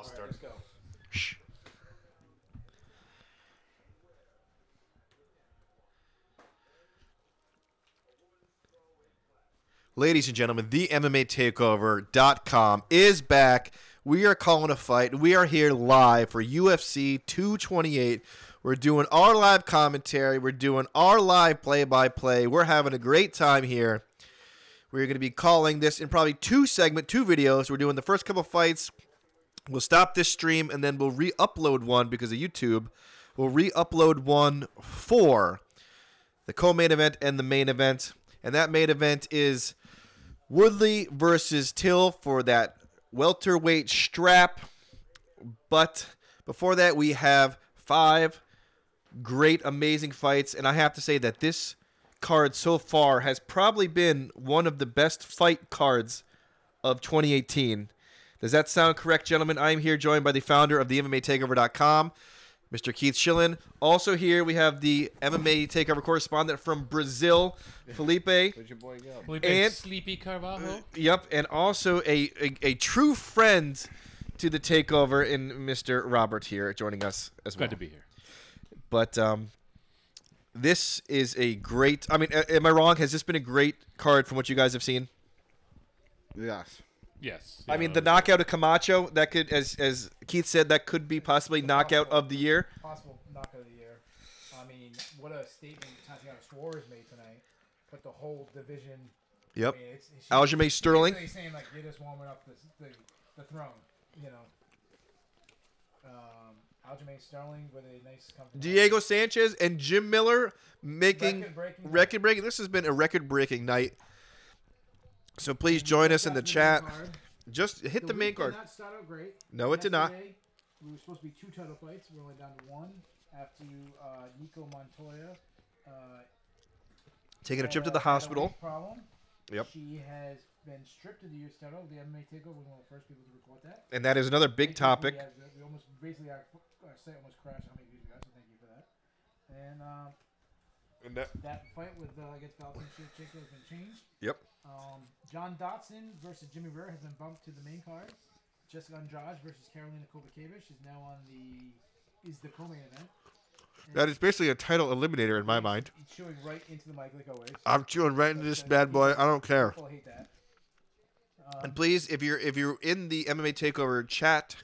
I'll start. Let's go. Shh. Ladies and gentlemen, the MMATakeover.com is back. We are calling a fight. We are here live for UFC 228. We're doing our live commentary. We're doing our live play-by-play. We're having a great time here. We're going to be calling this in probably two videos. We're doing the first couple fights. We'll stop this stream, and then we'll re-upload one because of YouTube. We'll re-upload one for the co-main event and the main event. And that main event is Woodley versus Till for that welterweight strap. But before that, we have 5 great, amazing fights. And I have to say that this card so far has probably been one of the best fight cards of 2018. Does that sound correct, gentlemen? I'm here joined by the founder of the MMATakeover.com, Mr. Keith Schillen. Also here, we have the MMA Takeover correspondent from Brazil, Felipe. Where'd your boy go? Felipe And- Sleepy Carvalho. Yep, and also a true friend to the Takeover in Mr. Robert here joining us as well. Glad to be here. But this is a great, I mean, am I wrong? Has this been a great card from what you guys have seen? Yes. Yes. I mean, the knockout of Camacho, that could, as Keith said, that could be possibly knockout of the year. Possible knockout of the year. I mean, what a statement Tatiana Suarez made tonight. Put the whole division. Yep. I mean, she's Aljamain Sterling. basically saying like, you're just warming up the throne. You know. Aljamain Sterling with a nice company. Diego Sanchez and Jim Miller making Record-breaking night. record-breaking. This has been a record-breaking night. So please join us in the chat. Just hit the main week card. did not start out great. No, it did not. Yesterday, we were supposed to be 2 title fights. We're only down to 1 after Nico Montoya Taking a had trip to the had a hospital. weight problem. Yep. She has been stripped of the year's title. The MMA Takeover was one of the first people to report that. And that is another big topic. We almost basically our site almost crashed. How many views we got? So thank you for that. And that fight with against Valentin Shevchenko has been changed. Yep. John Dotson versus Jimmy Rivera has been bumped to the main card. Jessica Andrade versus Karolina Kowalkiewicz is now on the co-main event. And That is basically a title eliminator in my mind. he's chewing right into the mic like always. I'm chewing right into this bad boy. I don't care. People hate that. And please, if you're in the MMA Takeover chat,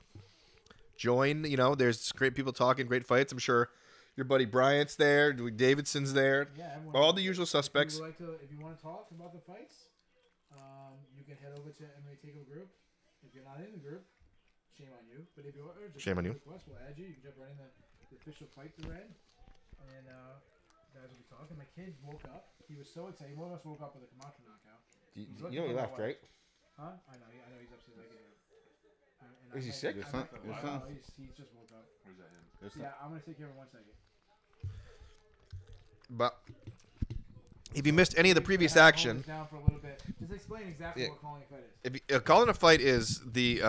join. You know, there's great people talking, great fights. I'm sure your buddy Bryant's there, Davidson's there, Yeah, everyone, all the usual suspects. If you want to talk about the fights, you can head over to MMA Takeover group. If you're not in the group, shame on you. But if you are, just Shame on you. request, we'll add you. You can jump right in the official fight thread, and guys will be talking. My kid woke up. He was so excited. One of us woke up with a Camacho knockout. You looking know he for left, my right? Huh? I know he's upstairs. I can hear him. Is he sick? Your son? Your son? He's just woke up. Where's that him? Your son? Yeah, I'm gonna take care of him 1 second. But if you missed any of the previous action, Down for a little bit. Just explain exactly Yeah. what calling a fight is. if you, calling a fight is the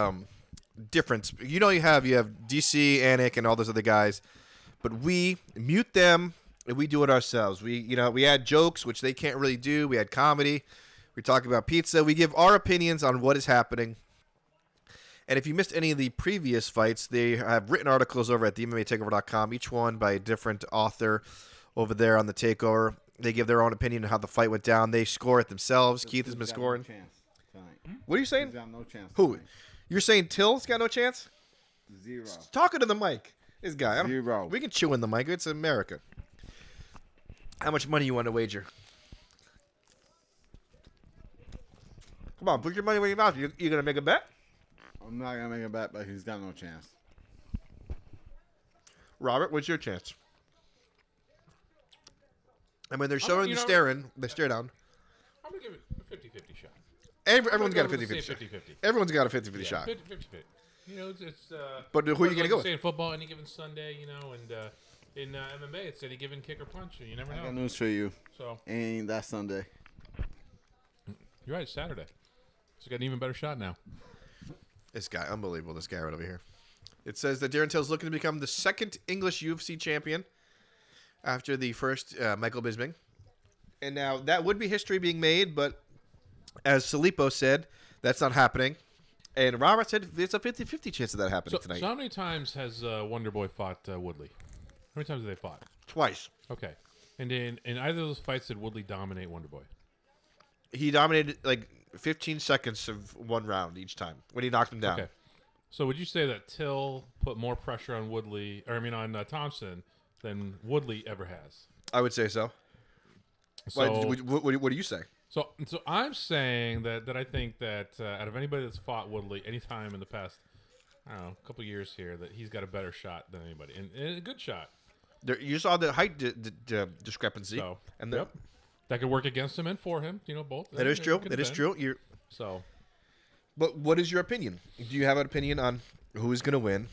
difference. You know, you have DC, Anik, and all those other guys, but we mute them and we do it ourselves. We add jokes, which they can't really do. We add comedy. We talk about pizza. We give our opinions on what is happening. And if you missed any of the previous fights, they have written articles over at the MMATakeover.com, each one by a different author over there on the Takeover. They give their own opinion on how the fight went down. They score it themselves. Keith has been He's got scoring. No chance tonight. What are you He's saying? got no chance. Who? tonight. You're saying Till's got no chance? 0. Talking to the mic. This guy. I don't- 0. We can chew in the mic. It's America. How much money you want to wager? Come on, put your money where your mouth. You gonna make a bet? I'm not gonna make a bet, but he's got no chance. Robert, what's your chance? I mean, they're showing you the know- stare down. I'm going to give it a 50-50 shot. Everyone's got a I'm gonna 50-50 say shot. 50-50. Everyone's got a 50-50 Yeah, shot. 50-50. You know, it's But who are you gonna go with? Say in football, any given Sunday, you know, and in MMA, it's any given kick or punch, and you never I got know. news for you. So Ain't that Sunday? you're right, it's Saturday. So got an even better shot now. This guy, unbelievable. This guy right over here. It says that Darren Till's looking to become the second English UFC champion after the first Michael Bisping. And now that would be history being made, but as Salipo said, that's not happening. And Robert said it's a 50-50 chance of that happening So tonight. how many times has Wonder Boy fought Woodley? How many times have they fought? Twice. Okay. And in either of those fights, did Woodley dominate Wonder Boy? He dominated like 15 seconds of one round each time when he knocked him down. Okay. So would you say that Till put more pressure on Woodley, or I mean on Thompson, than Woodley ever has? I would say so. So, What do you say? so I'm saying that I think that out of anybody that's fought Woodley any time in the past, I don't know, a couple years here, that he's got a better shot than anybody, and a good shot. You saw the height discrepancy. So, and yep. That could work against him and for him, both. That is true. Could That is defend. true. So, But what is your opinion? Do you have an opinion on who is going to win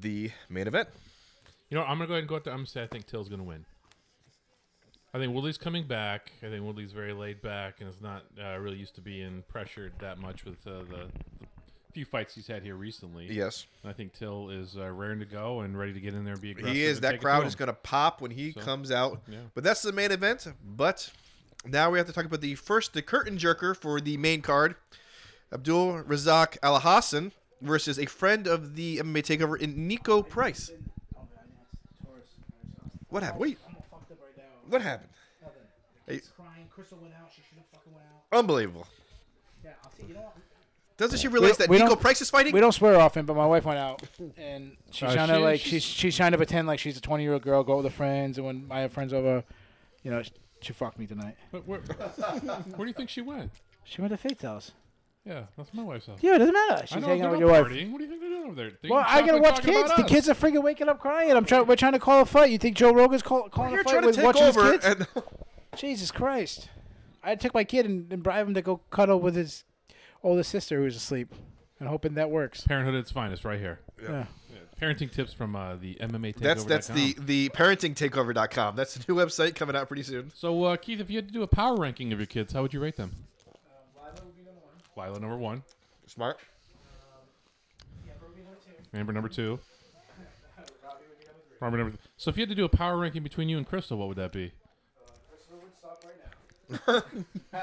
the main event? I'm gonna go ahead and go out there. I'm gonna say I think Till's gonna win. I think Woodley's coming back. I think Woodley's very laid back and is not really used to being pressured that much with the few fights he's had here recently. Yes. And I think Till is raring to go and ready to get in there and be aggressive. He is. and That take it crowd to is him. going to pop when he comes out. Yeah. But that's the main event. But now we have to talk about the curtain jerker for the main card. Abdul Razak Al Hassan versus a friend of the MMA Takeover in Nico Price. What happened? Wait, I'm all fucked up right now. what happened? Nothing. Hey. He's crying. Crystal went out. She should have fucking went out. Unbelievable. Yeah, I'll see. You know what? Doesn't she realize that we Nico don't- Price is fighting? We don't swear often, but my wife went out, and she's trying to she's- she's trying to pretend like she's a 20-year-old girl, go with her friends, and when I have friends over, she fucked me tonight. But where do you think she went? She went to Faith's house. Yeah, that's my wife's house. Yeah, it doesn't matter. I She's know hanging they're out with not your wife. partying. What do you think they're doing over there? They're Well, eating I gotta chocolate, watch talking kids. about The us. kids are freaking waking up crying. We're trying to call a fight. You think Joe Rogan's calling You're a fight trying to with take watching his over. kids? And Jesus Christ! I took my kid and bribe him to go cuddle with his older sister who's asleep, and hoping that works. Parenthood at its finest, right here. Yeah. Parenting tips from the MMA Takeover. that's the parentingtakeover.com. That's the new website coming out pretty soon. So, Keith, if you had to do a power ranking of your kids, how would you rate them? Lila would be number one. Lila, number 1. Smart. Amber would be number two. Amber, number 2. Robbie would be number three. Robert, number 3. So, if you had to do a power ranking between you and Crystal, what would that be? Crystal would stop right now. Yeah,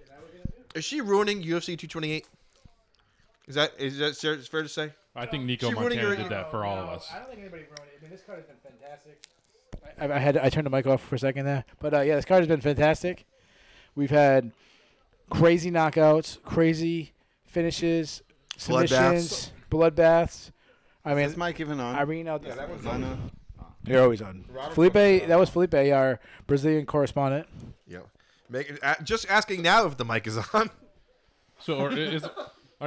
that would be number two. Is she ruining UFC 228? Is that fair to say? I think Nico She ruining Montana your- did that for all of No, us. I don't think anybody ruined it. I mean, this card has been fantastic. I turned the mic off for a second there, but yeah, this card has been fantastic. We've had crazy knockouts, crazy finishes, submissions, bloodbaths. I mean, Is Mike even on? Irene out. Yeah, that was Mine on? You're always on. Felipe, that was Felipe, our Brazilian correspondent. Yeah. Just asking now if the mic is on. So,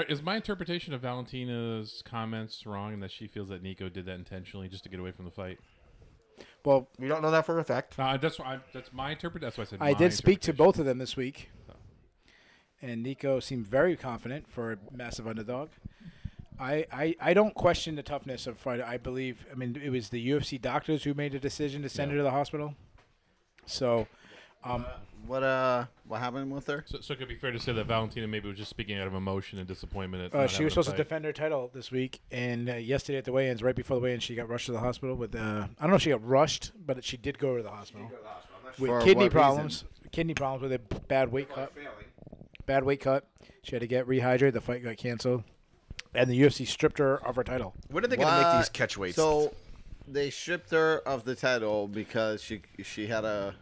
is my interpretation of Valentina's comments wrong in that she feels that Nico did that intentionally just to get away from the fight? Well, We don't know that for a fact. No, that's my interpretation. That's why I said I my did speak to interpretation. both of them this week, and Nico seemed very confident for a massive underdog. I don't question the toughness of Friday. I believe. I mean, it was the UFC doctors who made the decision to send her to the hospital. So, What happened with her? So it could be fair to say that Valentina maybe was just speaking out of emotion and disappointment. At not she having was a supposed to fight. defend her title this week, and yesterday at the weigh-ins, right before the weigh-ins, she got rushed to the hospital with. I don't know if she got rushed, but she did go to the hospital with For kidney what problems. Kidney problems with a bad weight cut. Bad weight cut. She had to get rehydrated. The fight got canceled, and the UFC stripped her of her title. When are they going to make What? these catch weights? So they stripped her of the title because she had a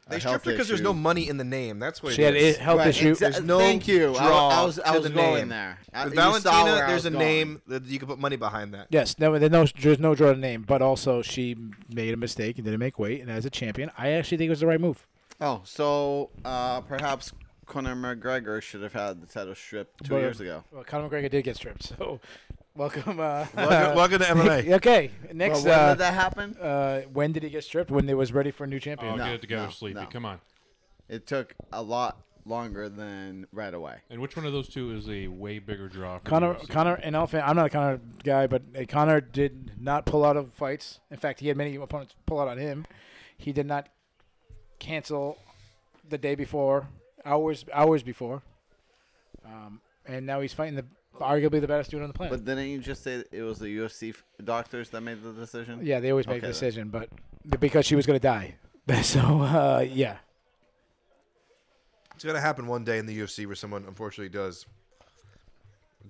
they health stripped her because there's issue. no money in the name. That's what She it had is. a health Right, issue. exa- There's no Thank you. draw I was to the going name. there. With You saw Valentina, where I there's a was going. name that you can put money behind that. Yes, there's no draw to name, but also she made a mistake and didn't make weight. And as a champion, I actually think it was the right move. Oh, so perhaps Conor McGregor should have had the title stripped 2 But- years ago. Well, Conor McGregor did get stripped, so welcome. Welcome to MMA. Okay, next. Well, when did that happen? When did he get stripped? When they was ready for a new Oh, champion. No, get it together, no, Sleepy. no. Come on. It took a lot longer than right away. And which one of those two is a way bigger draw? For Connor, UFC? Connor, and Elephant. I'm not a Connor guy, but Connor did not pull out of fights. In fact, he had many opponents pull out on him. He did not cancel the day before, hours before, and now he's fighting arguably the best dude on the planet. But didn't you just say it was the UFC doctors that made the decision? Yeah, they always make Okay, the then. decision, but because she was going to die. So, yeah. It's going to happen one day in the UFC where someone unfortunately does.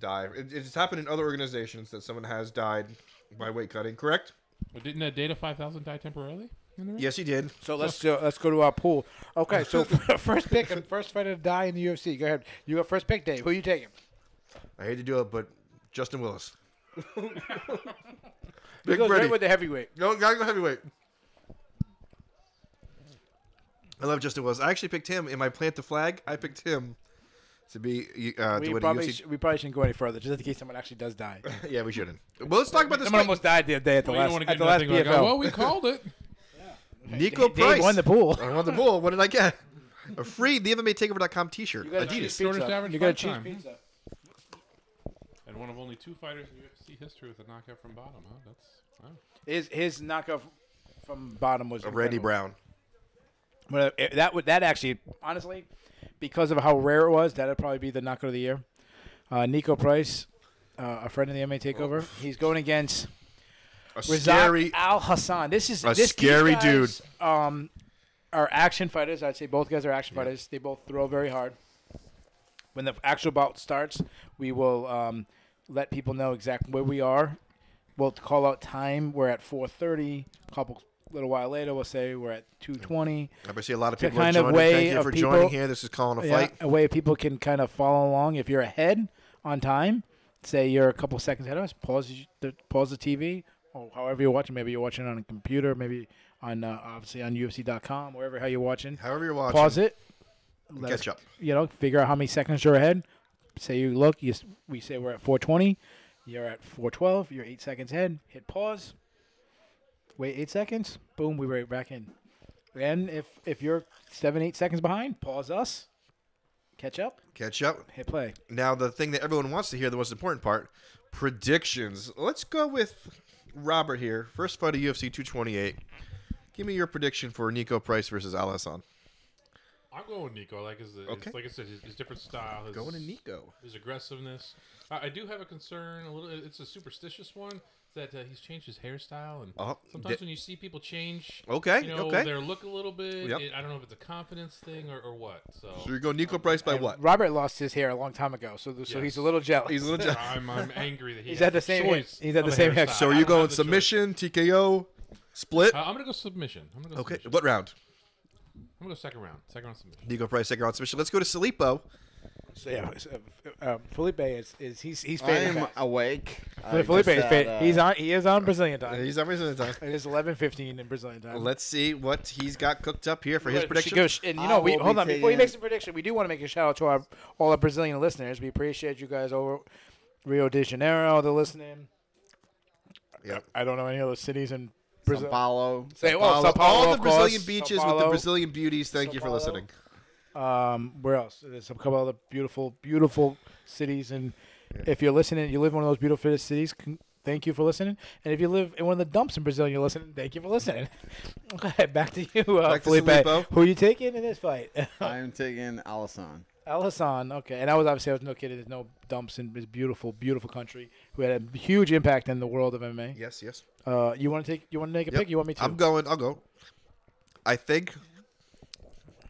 die. It's happened in other organizations that someone has died by weight cutting. Correct? Well, didn't Data 5000 die temporarily? In the ring? Yes, he did. So let's go to our pool. Okay, so first pick and first fighter to die in the UFC. Go ahead. You got first pick, Dave. Who are you taking? I hate to do it, but Justin Willis. He Big goes Pretty. right with the heavyweight. No, gotta go heavyweight. I love Justin Willis. I actually picked him in my plant the flag. I picked him to be We to win a probably, UFC. we probably shouldn't go any further, just in case someone actually does die. Yeah, we shouldn't. Well, let's talk about this. Someone fight. almost died the other day at the Well, you don't want last to at get the last nothing PFL. like, well, we called it. Nico Dave Price won the pool. I won the pool. What did I get? A free the MMATakeover.com T-shirt. You got a Adidas. cheese Shortest pizza. average You got a fight cheese time. pizza. And one of only 2 fighters in UFC history with a knockout from bottom. Huh? That's wow. His knockoff from bottom was Randy incredible. Brown. But that actually, honestly, because of how rare it was, that'd probably be the knockout of the year. Nico Price, a friend of the MMA Takeover, he's going against A Razak scary. Al Hassan. This is A these scary guys, are action fighters. I'd say both guys are action fighters. They both throw very hard. When the actual bout starts, we will let people know exactly where we are. We'll call out time. We're at 4:30. A little while later, we'll say we're at 2:20. I see a lot of It's a people are kind of joining. way Thank you of for people- joining here. This is calling a fight. A way people can kind of follow along. If you're ahead on time, say you're a couple seconds ahead of us, pause the TV or however you're watching. Maybe you're watching on a computer, maybe on obviously on UFC.com, wherever how you're watching. However you're watching. Pause it. Let Catch us, up. figure out how many seconds you're ahead. Say you look, we say we're at 4:20. You're at 4:12. You're 8 seconds ahead. Hit pause. Wait 8 seconds. Boom, we right back in. And if you're 7-8 seconds behind, pause us. Catch up. Catch up. Hit play. Now, the thing that everyone wants to hear, the most important part, predictions. Let's go with Robert here. First fight of UFC 228. Give me your prediction for Nico Price versus Al Hassan. I'm going with Nico. Like Okay. like I said, his different style, his, Going to Nico. his aggressiveness. I do have a concern. A little. It's a superstitious one that he's changed his hairstyle, and sometimes when you see people change, Okay, okay. their look a little bit. Yep. I don't know if it's a confidence thing or what. So you're going Nico Price by what? Robert lost his hair a long time ago, so he's a little jealous. He's a little jealous. I'm angry that He's had had the same. choice He's had of the a same hair. hairstyle. So I are you don't have going the submission, TKO, split? choice. I'm gonna go submission. Okay. Submission. What round? I'm gonna go second round. Second round submission. Nico Price, second round submission. Let's go to Salipo. So Felipe is he's I'm fading. awake. Felipe is fading. He is on Brazilian time. He's on Brazilian time. It is 11:15 in Brazilian time. Let's see what he's got cooked up here for his prediction. And I will hold be on before you taking- make some prediction. We do want to make a shout out to all our Brazilian listeners. We appreciate you guys over Rio de Janeiro. They're listening. Yep. I don't know any other cities in Sao Brazil. Paulo. Say, All Sao Paulo, the of course. Brazilian Sao beaches with the Paulo. Brazilian beauties. Thank Sao you for Paulo. listening. Where else? There's a couple other beautiful cities, and if you're listening, you live in one of those beautiful cities. Thank you for listening. And if you live in one of the dumps in Brazil, and you're listening. Thank you for listening. Okay, back to you, Back to Felipe. Filippo. Who are you taking in this fight? I'm taking Alisson. Al Hassan. Okay, and I was no kidding. There's no dumps in this beautiful country who had a huge impact in the world of MMA. Yes, yes. You want to make a Yep. pick? You want me to? I'm going. I'll go. I think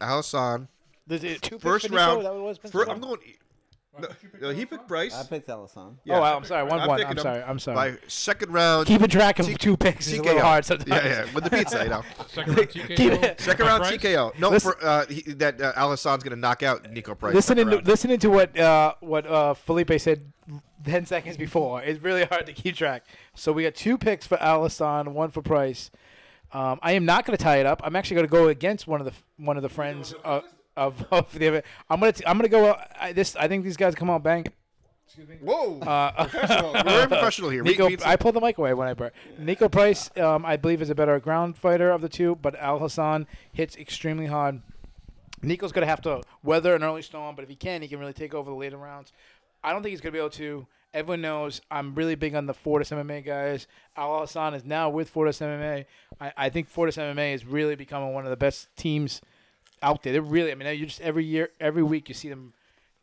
Al Hassan. There's two picks First for Nico? round. Is that what it was? I'm going. No, he picked Bryce. I picked Alisson. Yeah. I'm sorry. 1-1. picking I'm him sorry. I'm sorry. By second round. Keeping track of T- 2 picks is a TKO. little hard sometimes. Yeah, with the pizza, you know. Second round TKO. Keep it. Second round Price? TKO. No, Listen- that Al Hassan's going to knock out Nico Price. second round. Listening to what Felipe said 10 seconds before, it's really hard to keep track. So we got 2 picks for Al Hassan, 1 for Price. I am not going to tie it up. I'm actually going to go against one of the friends of the event. I'm gonna go. I think these guys come out bang. Whoa. Professional. We're very professional here. Nico, Pizza. I pulled the mic away when I burst. Nico Price, I believe, is a better ground fighter of the two, but Al Hassan hits extremely hard. Nico's going to have to weather an early storm, but if he can really take over the later rounds. I don't think he's going to be able to. Everyone knows I'm really big on the Fortis MMA guys. Al Hassan is now with Fortis MMA. I think Fortis MMA is really becoming one of the best teams out there. They're really, you just every week you see them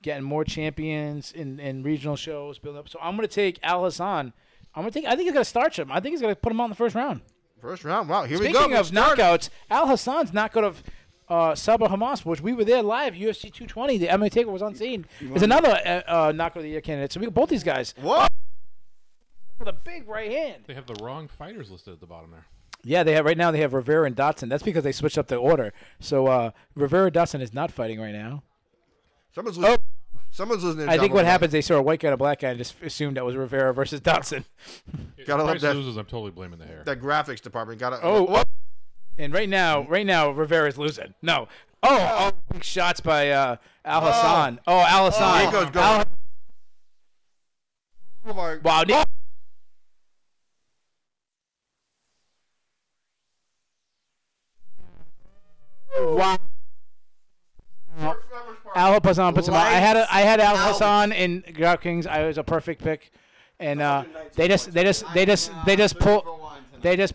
getting more champions in regional shows, building up. So I'm going to take Al Hassan. I think he's going to start him. I think he's going to put him out in the first round. First round. Wow. Here we Speaking go. of knockouts, Al Hassan's knockout of Sabah Hamas, which we were there live, UFC 220. The MMA Takeover was on scene. Is another knockout of the year candidate. So we got both these guys. What? With a big right hand. They have the wrong fighters listed at the bottom there. Yeah, they have right now. They have Rivera and Dotson. That's because they switched up the order. So Rivera Dotson is not fighting right now. Someone's losing. Someone's losing. I think what happens, they saw a white guy and a black guy and just assumed that was Rivera versus Dotson. Gotta love Price that. loses, I'm totally blaming the hair. That graphics department got to. Oh. And right now, Rivera's losing. No. Oh, big shots by Al Hassan. Oh, Al Hassan. Nico's going. Oh my God. Wow. Nico. Wow. Al Hassan puts him out. I had Al Hassan in DraftKings. I was a perfect pick, and they just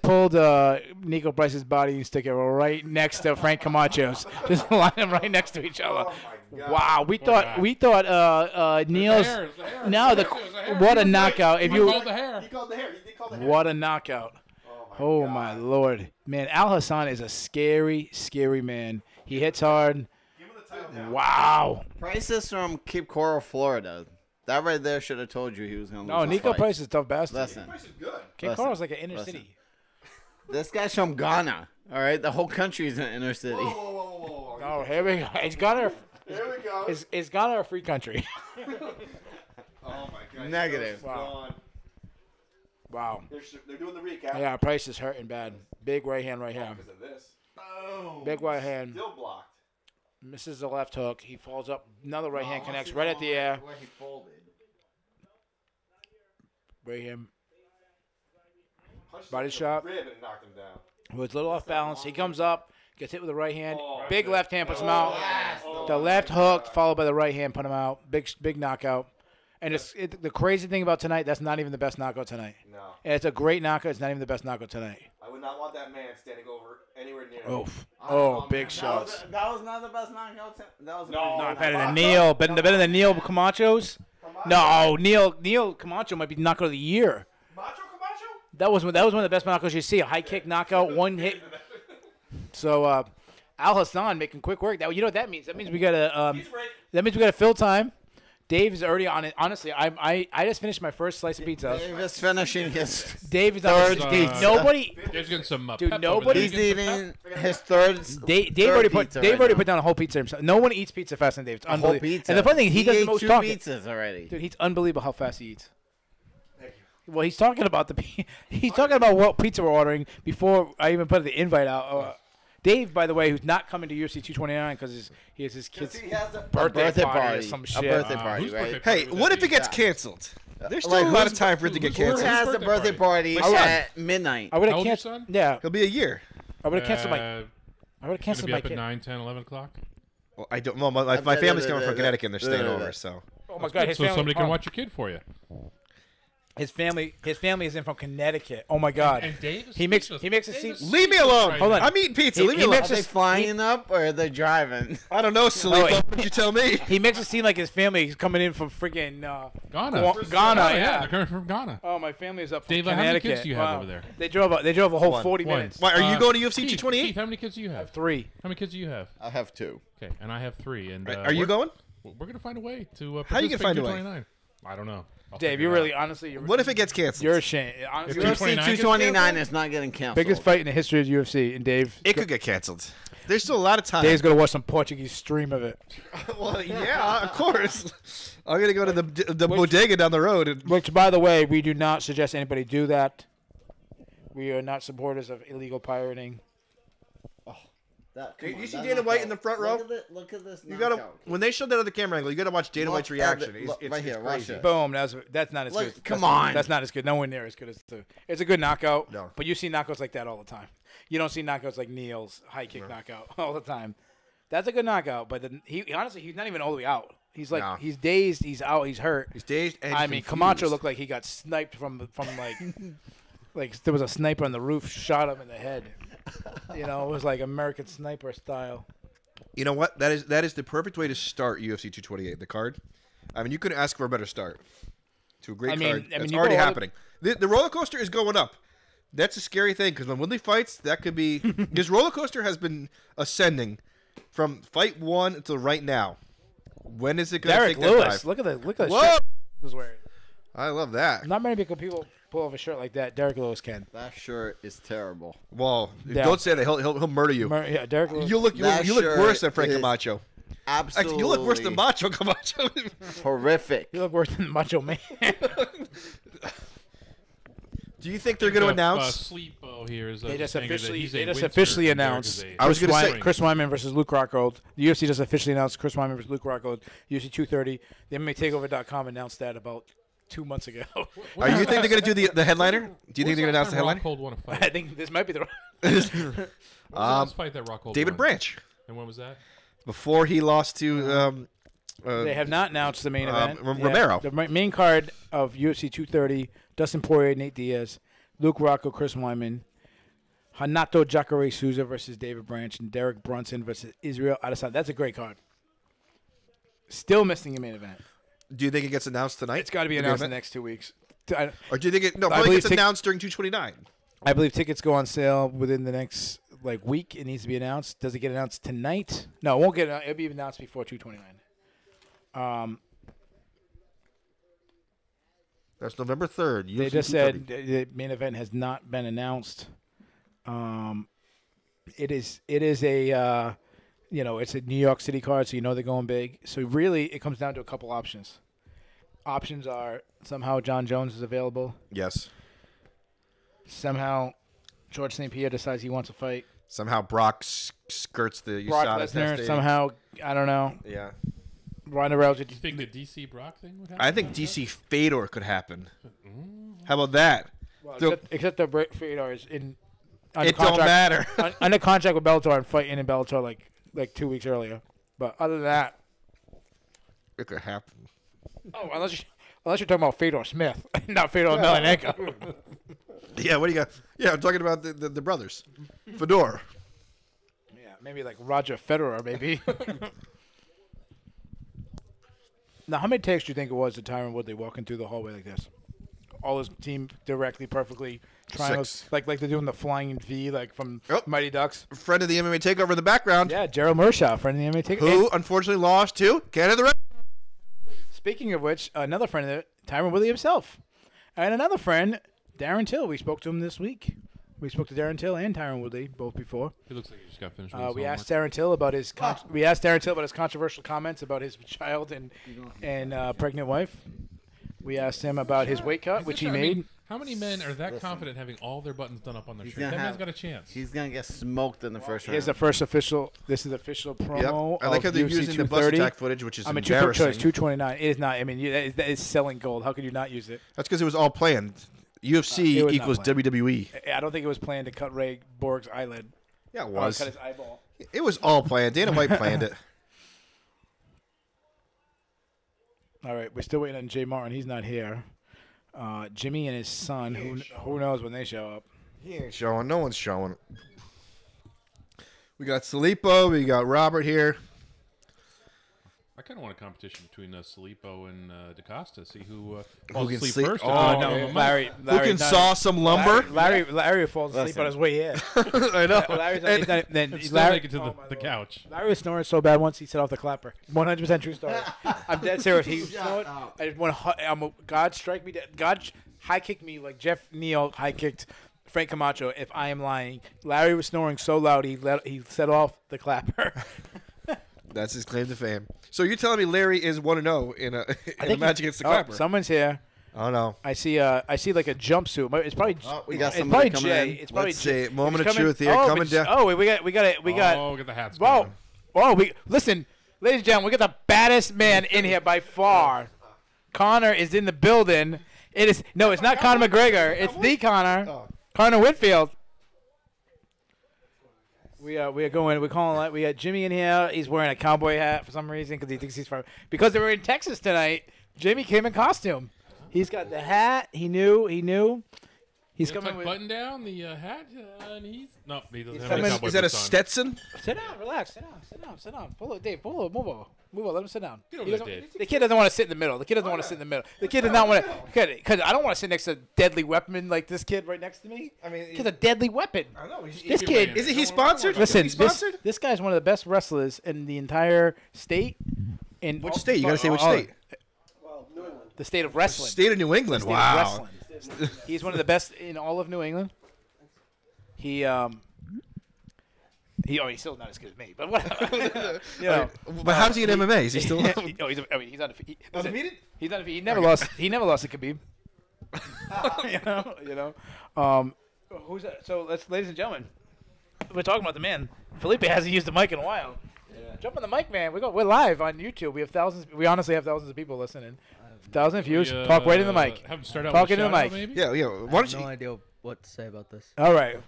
pulled Nico Price's body and stick it right next to Frank Camacho's. Just line them right next to each other. Wow, we thought Neil's what a knockout. If you called the hair. He called the hair. He did call the hair. what a knockout. Oh my Lord, man! Al Hassan is a scary, scary man. He hits hard. Wow. Price is from Cape Coral, Florida. That right there should have told you he was going to lose. No, this Nico fight. Price is a tough bastard. Listen, Price is good. Cape listen, Coral's like an inner listen. city. this guy's from Ghana. All right, the whole country's an inner city. Whoa. Oh, here we go. It's Ghana. Here we go. Is Ghana a free country? Oh my God. Negative. Wow. Wow. They're doing the recap. Yeah, Price is hurting bad. Big right hand right here. Because of this. Boom. Big right hand. Still blocked. Misses the left hook. He falls up. Another right hand connects right at the air. Where he folded. Right hand. Punched Body him in the shot. Rib and knocked him down. Was a little off balance. He comes up. Gets hit with the right hand. Oh, Big that's left hand puts him out. yes. The left hook followed by the right hand put him out. Big knockout. And the crazy thing about tonight, that's not even the best knockout tonight. No. And it's a great knockout. It's not even the best knockout tonight. I would not want that man standing over anywhere near me. Oof. Oh, big That shots. was not the best knockout. That was No, Not better than Neil. Better than Neil Camacho's. No, Neil Camacho might be knockout of the year. Macho Camacho? That was one of the best knockouts you see. A high kick knockout, one hit. So Al Hassan making quick work. That, you know what that means? That means we got to fill time. Dave is already on it. Honestly, I just finished my first slice of pizza. Dave is finishing his Dave is on third it. pizza. Nobody. Dave's getting some Dude, pep nobody- over He's there. eating his third. Dave already put pizza Dave right already now. put down a whole pizza himself. No one eats pizza faster than Dave. It's A whole unbelievable. pizza. And the funny thing, he does the ate most two talking. pizzas already. Dude, he's unbelievable how fast he eats. Well, he's talking about he's talking about what pizza we're ordering before I even put the invite out. Dave, by the way, who's not coming to UFC 229 because he has his kid's He has a birthday party or some A shit. birthday party, whose right? birthday Hey, party was what that if it gets Dave's? canceled? There's still Like, a lot who's- of time for it to get who's- Who canceled. has a birthday birthday party Hold on. at midnight? I would How have old your canceled. son? Yeah, He'll be a year. I would have canceled my. I would have Gonna canceled be my up at kid. 9, 10, 11 o'clock. Well, I don't know. My family's coming from Connecticut and they're staying over, so. Oh my god, his So family. somebody can watch your kid for you. His family is in from Connecticut. Oh my god. And Dave is He makes speechless. it Dave seem. is Leave me alone. right Hold on. now. I'm eating pizza. He- Leave me he alone. makes Are they flying up or are they driving? I don't know, silly. Oh, What would you tell me? He makes it seem like his family is coming in from freaking Ghana. Ghana. Oh, Yeah. they're coming from Ghana. Oh, my family is up from Dave, how many Connecticut. kids do you have over there? They drove a whole One. 40 One. minutes. Why, are you going to UFC Keith, 228? Keith, how many kids do you have? 3. How many kids do you have? I have two. Okay, and I have 3. And Are you we're- going? We're gonna find a way to. How you gonna find a way? 229. I don't know. I'll Dave, figure you it really, out. honestly, What if it gets canceled? you're ashamed. Honestly, If UFC 229 229 is not getting canceled. biggest fight in the history of UFC, and Dave. It could get canceled. There's still a lot of time. Dave's gonna watch some Portuguese stream of it. Well, yeah, of course. I'm gonna go to the bodega down the road. And, Which, by the way, we do not suggest anybody do that. We are not supporters of illegal pirating. Hey, you see Dana White in the front row? Look at this. you gotta knockout. when they show that other camera angle, you gotta watch Dana Look White's at reaction. the- It's- look, it's right here, it's watch crazy. it. Boom. That's not as Look, good. come That's not- on. That's not as good. Nowhere near as good as the. It's a good knockout. No. But you see knockouts like that all the time. You don't see knockouts like Neil's high kick knockout all the time. That's a good knockout, but he honestly he's not even all the way out. He's like No. he's dazed. He's out. He's hurt. He's dazed and I mean, confused. Camacho looked like he got sniped from like there was a sniper on the roof, shot him in the head. You know, it was like American Sniper style. You know what? That is the perfect way to start UFC 228. The card. I mean, you couldn't ask for a better start to a great I mean- card. I mean, It's you already go all the- happening. The roller coaster is going up. That's a scary thing because when Woodley fights, that could be his roller coaster has been ascending from fight 1 until right now. When is it going to Derek take that Lewis. dive? Look at the Whoa! shirt he was wearing. I love that. Not many people pull off a shirt like that. Derek Lewis can. That shirt is terrible. Well, Yeah. don't say that. He'll murder you. Yeah, Derek Lewis. You look worse than Frank is Camacho. Absolutely. Actually, you look worse than Macho Camacho. horrific. You look worse than Macho Man. Do you think they're going to announce? Sleepo here is They just saying that officially he's a winter officially and Derek announced. is a I was gonna say spring. Chris Weidman versus Luke Rockhold. The UFC just officially announced Chris Weidman versus Luke Rockhold. UFC 230. The MMATakeover.com announced that about 2 months ago. Are you think they're going to do the headliner? Do you think they're going to announce the headliner? Rockhold won a fight? I think this might be the. What was the last fight that Rockhold David won? Branch. And when was that? Before he lost to They have not announced the main event. Romero. The main card of UFC 230: Dustin Poirier, Nate Diaz, Luke Rocco, Chris Weidman, Hanato Jacare Souza versus David Branch, and Derek Brunson versus Israel Adesanya. That's a great card. Still missing a main event. Do you think it gets announced tonight? It's got to be The announced in event? the next 2 weeks. Or do you think it? No, I probably believe gets announced during 229. I believe tickets go on sale within the next week. It needs to be announced. Does it get announced tonight? No, it won't get. It'll be announced before 229. That's November 3rd. They UFC just said 230. the main event has not been announced. It is a it's a New York City card, so they're going big. So really, it comes down to a couple options. Options are somehow John Jones is available. Yes. Somehow George St. Pierre decides he wants to fight. Somehow Brock skirts the Brock USADA Lesnar testing. somehow, I don't know. Yeah. Ronda Rousey. Do you think the DC Brock thing would happen? I think DC Fedor could happen. How about that? Well, So- except that Fedor is under It don't matter. under contract with Bellator and fighting in Bellator like 2 weeks earlier. But other than that, It could happen. unless you're talking about Fedor Smith, not Fedor Emelianenko. Yeah, what do you got? Yeah, I'm talking about the brothers. Fedor. Yeah, maybe like Roger Federer, maybe. Now, how many takes do you think it was to Tyron Woodley walking through the hallway like this? All his team directly, perfectly, triangles, 6. like they're doing the flying V, like from Yep. Mighty Ducks. Friend of the MMA Takeover in the background. Yeah, Gerald Mershaw, friend of the MMA Takeover. Who unfortunately lost to Canada the Red. Speaking of which, another friend of it, Tyron Woodley himself. And another friend, Darren Till. We spoke to him this week. We spoke to Darren Till and Tyron Woodley both before. He looks like he just got finished with his We homework. asked Darren Till about his controversial comments about his child and pregnant wife. We asked him about his weight cut, which he I mean, made. how many men are that confident having all their buttons done up on their He's shirt? gonna That man's have- got a chance. He's gonna get smoked in the first round. Here's the first official. This is official promo. Yep. I like how of they're UFC using the bus 230. attack footage, which is I mean, embarrassing. 229. It is not. I mean, that is selling gold. How could you not use it? That's because it was all planned. UFC It was not equals planned. WWE. I don't think it was planned to cut Ray Borg's eyelid. Yeah, it Or was. cut his eyeball. It was all planned. Dana White planned it. All right, we're still waiting on Jay Martin. He's not here. Jimmy and his son. Who knows when they show up? He ain't showing. No one's showing. We got Salipo. We got Robert here. I kind of want a competition between Salipo and DaCosta. See who Who falls can asleep sleep- first. Oh, and no, give him a mic. Larry Who can not- saw some lumber? Larry falls asleep Listen. on his way here. I know. Larry's not, he's not, then And still Larry, make it to the couch. Larry was snoring so bad once he set off the clapper. 100% true story. I'm dead serious. He snored. I just want to. God strike me dead. God high kicked me like Jeff Neal high kicked Frank Camacho. If I am lying, Larry was snoring so loud he set off the clapper. That's his claim to fame. So you're telling me Larry is 1-0 in a match against the Clapper? Someone's here. Oh no. I see like a jumpsuit. It's probably. we got it's somebody probably coming Jay. in. It's probably Let's Jay. see. Moment He's of truth here. Oh, Coming down. Oh, wait, we got. Oh, get the hats. Whoa, whoa! Listen, ladies and gentlemen, we got the baddest man in here by far. Connor is in the building. It's not Conor McGregor. It's the Connor. Connor Whitfield. We are going. We're calling. We got Jimmy in here. He's wearing a cowboy hat for some reason because he thinks he's from. Because they were in Texas tonight. Jimmy came in costume. He's got the hat. He knew. He's Tuck coming with. button down the hat, and he's no. He doesn't have coming- any cowboy Is that a boots on. Stetson? Sit down, relax. Sit down. Pull it, Dave. Pull it. Move over. Let him sit down. Get over He there, doesn't- Dave. The kid doesn't want to sit in the middle. The kid does not want to. Because I don't want to sit next to a deadly weapon like this kid right next to me. I mean, Kid's a deadly weapon. I know. This kid. Isn't he sponsored? Listen, Is he sponsored? this guy's one of the best wrestlers in the entire state. In Which state? You gotta say which state. The state of wrestling. State of New England. State of Wow. wrestling. He's one of the best in all of New England. He still not as good as me, but whatever. You know, But how's he in MMA? Is he still? he's undefeated. Undefeated? He's undefeated. He never lost. He never lost to Khabib. you know. Who's that? So ladies and gentlemen, we're talking about the man. Felipe hasn't used the mic in a while. Jump on the mic, man. We're live on YouTube. We have thousands. We honestly have thousands of people listening. 1,000 views. Talk right in the mic. Have him start out Talk with a into the shout-out, mic. maybe? Yeah. Why don't No you? idea what to say about this. All right.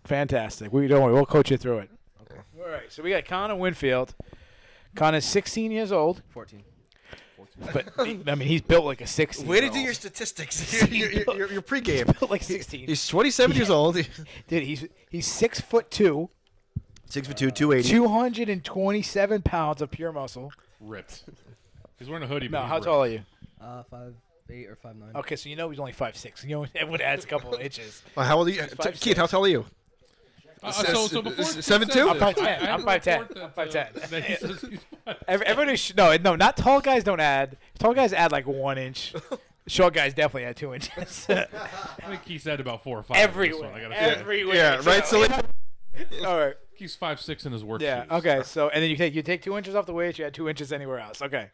Fantastic. Don't worry. We'll coach you through it. Okay. All right. So we got Connor Winfield. Connor's 16 years old, 14. but I mean he's built like a 16. Way to do your statistics. your pregame. built like 16. He's 27 years old. Dude, he's 6'2", 6'2", 280. 227 pounds of pure muscle. Ripped. He's wearing a hoodie. No, but he's how ripped. tall are you? 5'8" or 5'9". Okay, so you know he's only 5'6". You know it would add a couple of inches. How old are you? 5'6". Keith, how tall are you? So before 7'2"? I'm 5'10". I I'm had a 5'10". report I'm that, 5'10". that he says he's Everybody no, not tall guys don't add. Tall guys add like 1 inch. Short guys definitely add 2 inches. I think he said about 4 or 5. on this Everywhere. one, I gotta say. Everywhere. Yeah, right. So all right. He's 5'6" in his work Yeah. shoes. Okay. So and then you take 2 inches off the weight. You add 2 inches anywhere else. Okay.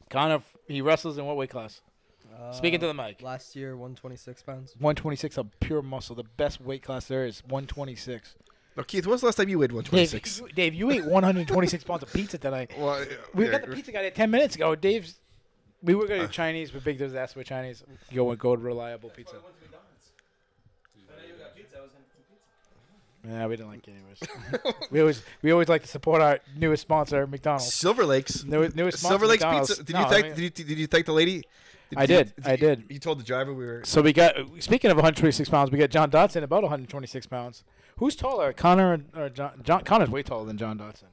Connor, he wrestles in what weight class? Speaking to the mic. Last year, 126 pounds. 126 of pure muscle. The best weight class there is 126. No, Keith, when was the last time you weighed 126? Dave, you ate 126 pounds of pizza tonight. Well, We got the pizza guy there 10 minutes ago. We were going to Chinese. We're big. There's asked for Chinese. Go to reliable pizza. Yeah, we didn't like it anyways. we always like to support our newest sponsor, McDonald's. Silver Lakes. Newest sponsor, Silver Lakes McDonald's. Pizza. No, I mean- Did you thank the lady? I did. You told the driver we were. So we got. Speaking of 126 pounds, we got John Dotson about 126 pounds. Who's taller, Connor or John? Connor's way taller than John Dotson.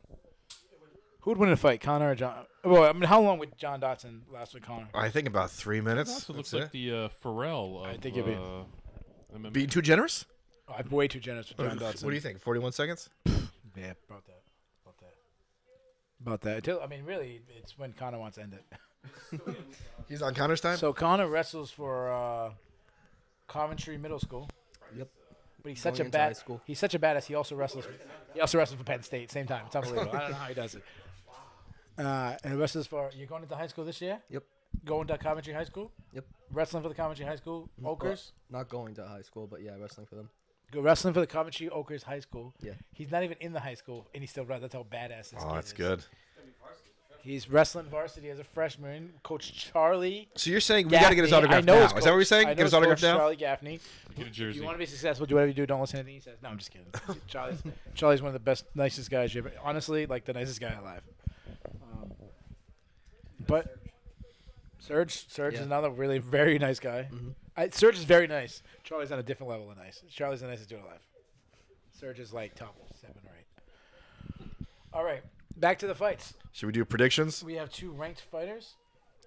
Who would win a fight, Connor or John? Well, I mean, how long would John Dotson last with Connor? I think about 3 minutes. Also looks That's like the Pharrell of I think it'd be- MMA. Being too generous? Oh, I'm way too generous with John Dotson. What do you think? 41 seconds? Yeah, about that. I mean, really, it's when Connor wants to end it. He's on Connor's time? So Connor wrestles for Coventry Middle School. Yep. But he's such Going a into high bad. school. He's such a badass. He also wrestles. He also wrestles for Penn State same time. It's unbelievable. I don't know how he does it. And he wrestles for. You're going into high school this year? Yep. Going to Coventry High School? Yep. Wrestling for the Coventry High School Okers. Not going to high school, but yeah, wrestling for them. Go wrestling for the Coventry Okers High School. Yeah. He's not even in the high school, and he still wrestles. That's how badass this kid Oh, that's is. good. He's wrestling varsity as a freshman. Coach Charlie. So you're saying we got to get his Gaffney. autograph I know now? his Is that coach. what we're saying? I know Get his coach, autograph now? Charlie Gaffney. Get a If jersey. you want to be successful, do whatever you do. Don't listen to anything he says. No, I'm just kidding. Charlie's one of the best, nicest guys you ever. Honestly, like the nicest guy alive. But Serge is Yeah. another really very nice guy. Mhm. Serge is very nice. Charlie's on a different level of nice. Charlie's the nicest dude alive. Serge is like top 7 or 8. All right, back to the fights. Should we do predictions? We have 2 ranked fighters.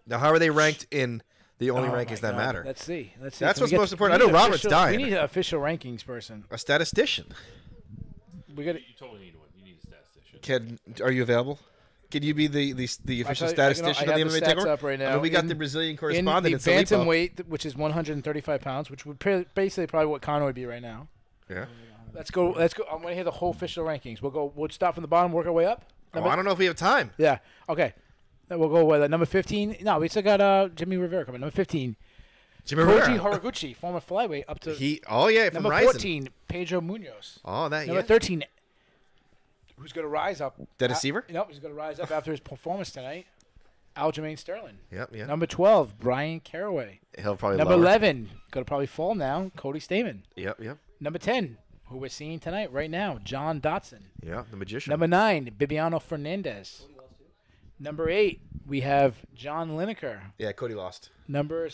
Now, how are they ranked in the only Oh rankings my that God. matter? Let's see. That's Can what's we get- most important. we I know need Robert's official- dying. We need an official rankings person. A statistician. We got. You totally need one. You need a statistician. Are you available? Can you be the official statistician I of the have the MMA stats takeover? up right I now. mean, we got In- the Brazilian In correspondent the in Salipo. bantamweight, which is 135 pounds, which would basically probably what Conor would be right now. Yeah. Let's go. I'm going to hear the whole official rankings. We'll start from the bottom, work our way up. Oh, I don't know if we have time. Yeah. Okay. Then we'll go with number 15. No, we still got Jimmy Rivera coming. Number 15, Jimmy Koji Rivera. Horiguchi, former flyweight, up to From number Ryzen. 14, Pedro Munoz. Oh, that Number yeah. 13, who's going to rise up? Dennis Seaver? Nope, he's going to rise up after his performance tonight. Aljamain Sterling. Yep, yeah. Number 12, Brian Caraway. He'll probably Number lower. 11, going to probably fall now, Cody Stamen. Yep, yep, Number 10, who we're seeing tonight, right now, John Dotson. yeah. The magician. Number 9, Bibiano Fernandez. Number 8, we have John Lineker. Yeah, Cody lost. Number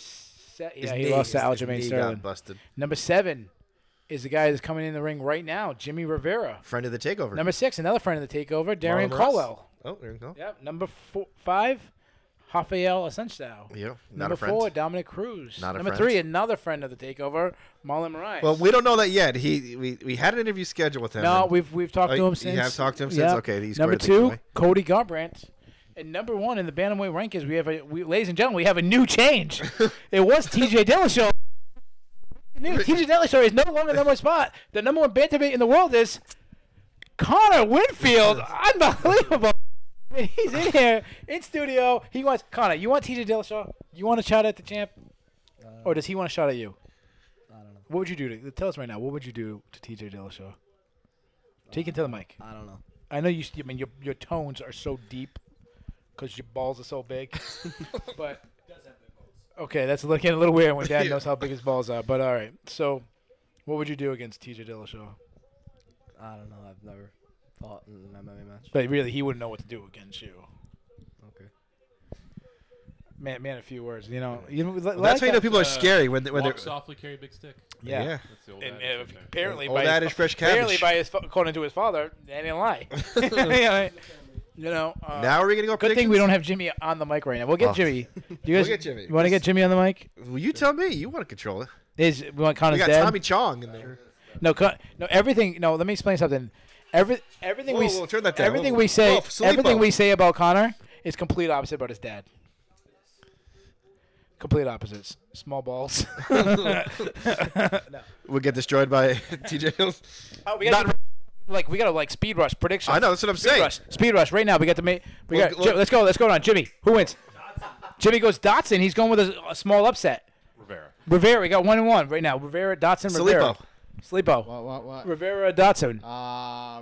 His he lost to his Aljamain knee Sterling. got busted. Number 7 is the guy that's coming in the ring right now, Jimmy Rivera. Friend of the takeover. Number 6, another friend of the takeover, Darian Marlon Moraes. Colwell. Oh, there you go. Yep. Number 5, Rafael Assunção. Yeah, not Number a friend. 4, Dominic Cruz. Not a Number friend. 3, another friend of the takeover, Marlon Moraes. Well, we don't know that yet. We had an interview scheduled with him. No, and- we've talked to Oh, him since. You have talked to him since. Yep. Okay, he's Number squared things 2, away. Cody Garbrandt. And number 1 in the bantamweight rankings, ladies and gentlemen, we have a new change. It was TJ Dillashaw. TJ Dillashaw is no longer the number 1 spot. The number 1 bantamweight in the world is Connor Winfield. Unbelievable. And he's in here in studio. He wants Connor. You want TJ Dillashaw? You want a shot at the champ, or does he want a shot at you? I don't know. What would you do? Tell us right now. What would you do to TJ Dillashaw? Take it to the mic. I don't know. I know you. I mean, your tones are so deep because your balls are so big. But okay, that's looking a little weird when Dad knows how big his balls are. But all right. So, what would you do against TJ Dillashaw? I don't know. I've never fought in an MMA match. But really, he wouldn't know what to do against you. Okay. Man, a few words. You know, That's how you know people are scary when they're. Walk softly, carry big stick. Yeah. That's the old And adage right there. apparently, Old by his adage, fresh cabbage. apparently by his according to his father, they didn't lie. You know. Now are we gonna go? Good thing we don't have Jimmy on the mic right now. We'll get Jimmy. Do you guys? We'll get Jimmy. You want to get Jimmy on the mic? Well, you tell me. You want to control it. We want We Connor's got dad? Tommy Chong in there. No, everything. No, let me explain something. Everything Whoa, turn that down. everything Whoa, we say, whoa, Filippo. everything we say about Connor is complete opposite about his dad. Complete opposites. Small balls. We'll get destroyed by TJ Hills. Oh, we got we got to speed rush prediction. I know. That's what I'm Speed saying. rush. Speed rush right now. We got the Look. let's go on. Jimmy, who wins? Jimmy goes Dotson. He's going with a small upset. Rivera. We got 1-1 right now. Rivera, Dotson, Rivera. Sleepo. What? Rivera, Dotson.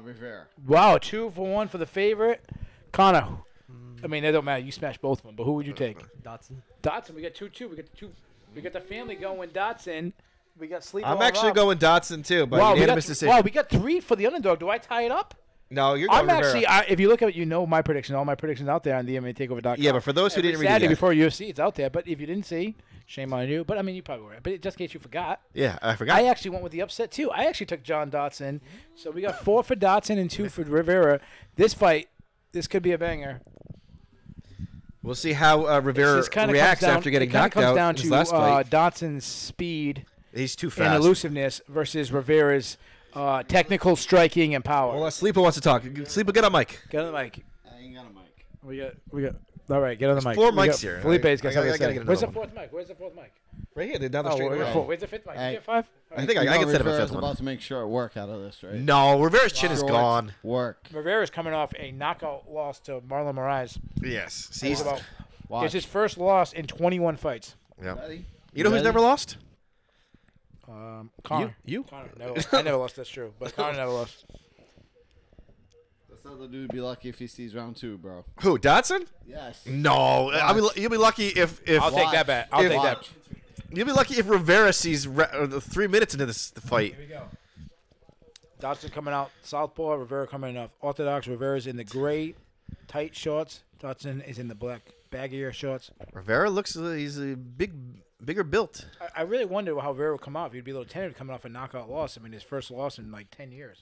Rivera. Wow, 2-1 for the favorite. Connor. I mean, it don't matter. You smash both of them, but who would you take? Dotson. We got 2-2. We got the family going Dotson. We got Sleepo. I'm actually going Dotson too, but Wow, unanimous decision. wow, we got 3 for the underdog. Do I tie it up? No, you're going I'm Rivera. actually. If you look at my predictions, all my predictions out there on the MMATakeover.com. Yeah, but for those who Every didn't read it Saturday yet. before UFC, it's out there. But if you didn't see, shame on you. But I mean, you probably were. But just in case you forgot, Yeah, I forgot. I actually went with the upset too. I actually took John Dotson. So we got 4 for Dotson and 2 for Rivera. This fight, this could be a banger. We'll see how Rivera This kinda reacts comes down, after getting it kinda knocked comes out down in his to last fight. Dotson's speed He's too and fast. elusiveness versus Rivera's technical striking and power. Well, Sleeper wants to talk. Sleeper, get on mic. Get on the mic. I ain't got a mic. We got. All right, get on the mic. 4 We mics got here. Felipe's I got gotta something to get say. another Where's the one. 4th mic? Where's the 4th mic? Right here, they're down the Oh, street. where's the 5th mic? Hey. You get 5? I think I can set up a Rivera's 5th one. about to make short work out of this, right? No, Rivera's chin is Short gone. Work. Rivera's coming off a knockout loss to Marlon Moraes. Yes. See, He's about. Watch. It's his first loss in 21 fights. yeah. Ready? You know who's Ready? never lost? Connor. You? Connor never lost. I never lost. That's true. But Connor never lost. This other dude be lucky if he sees round 2, bro. Who? Dotson? Yes. No. You'll be lucky if I'll take that bet. I'll take that. you'll be lucky if Rivera sees 3 minutes into this fight. Here we go. Dotson coming out Southpaw. Rivera coming out Orthodox. Rivera's in the gray, tight shorts. Dotson is in the black, baggier shorts. Rivera looks he's a bigger built. I really wonder how Rivera would come out. If he'd be a little tentative coming off a knockout loss. I mean, his first loss in like 10 years.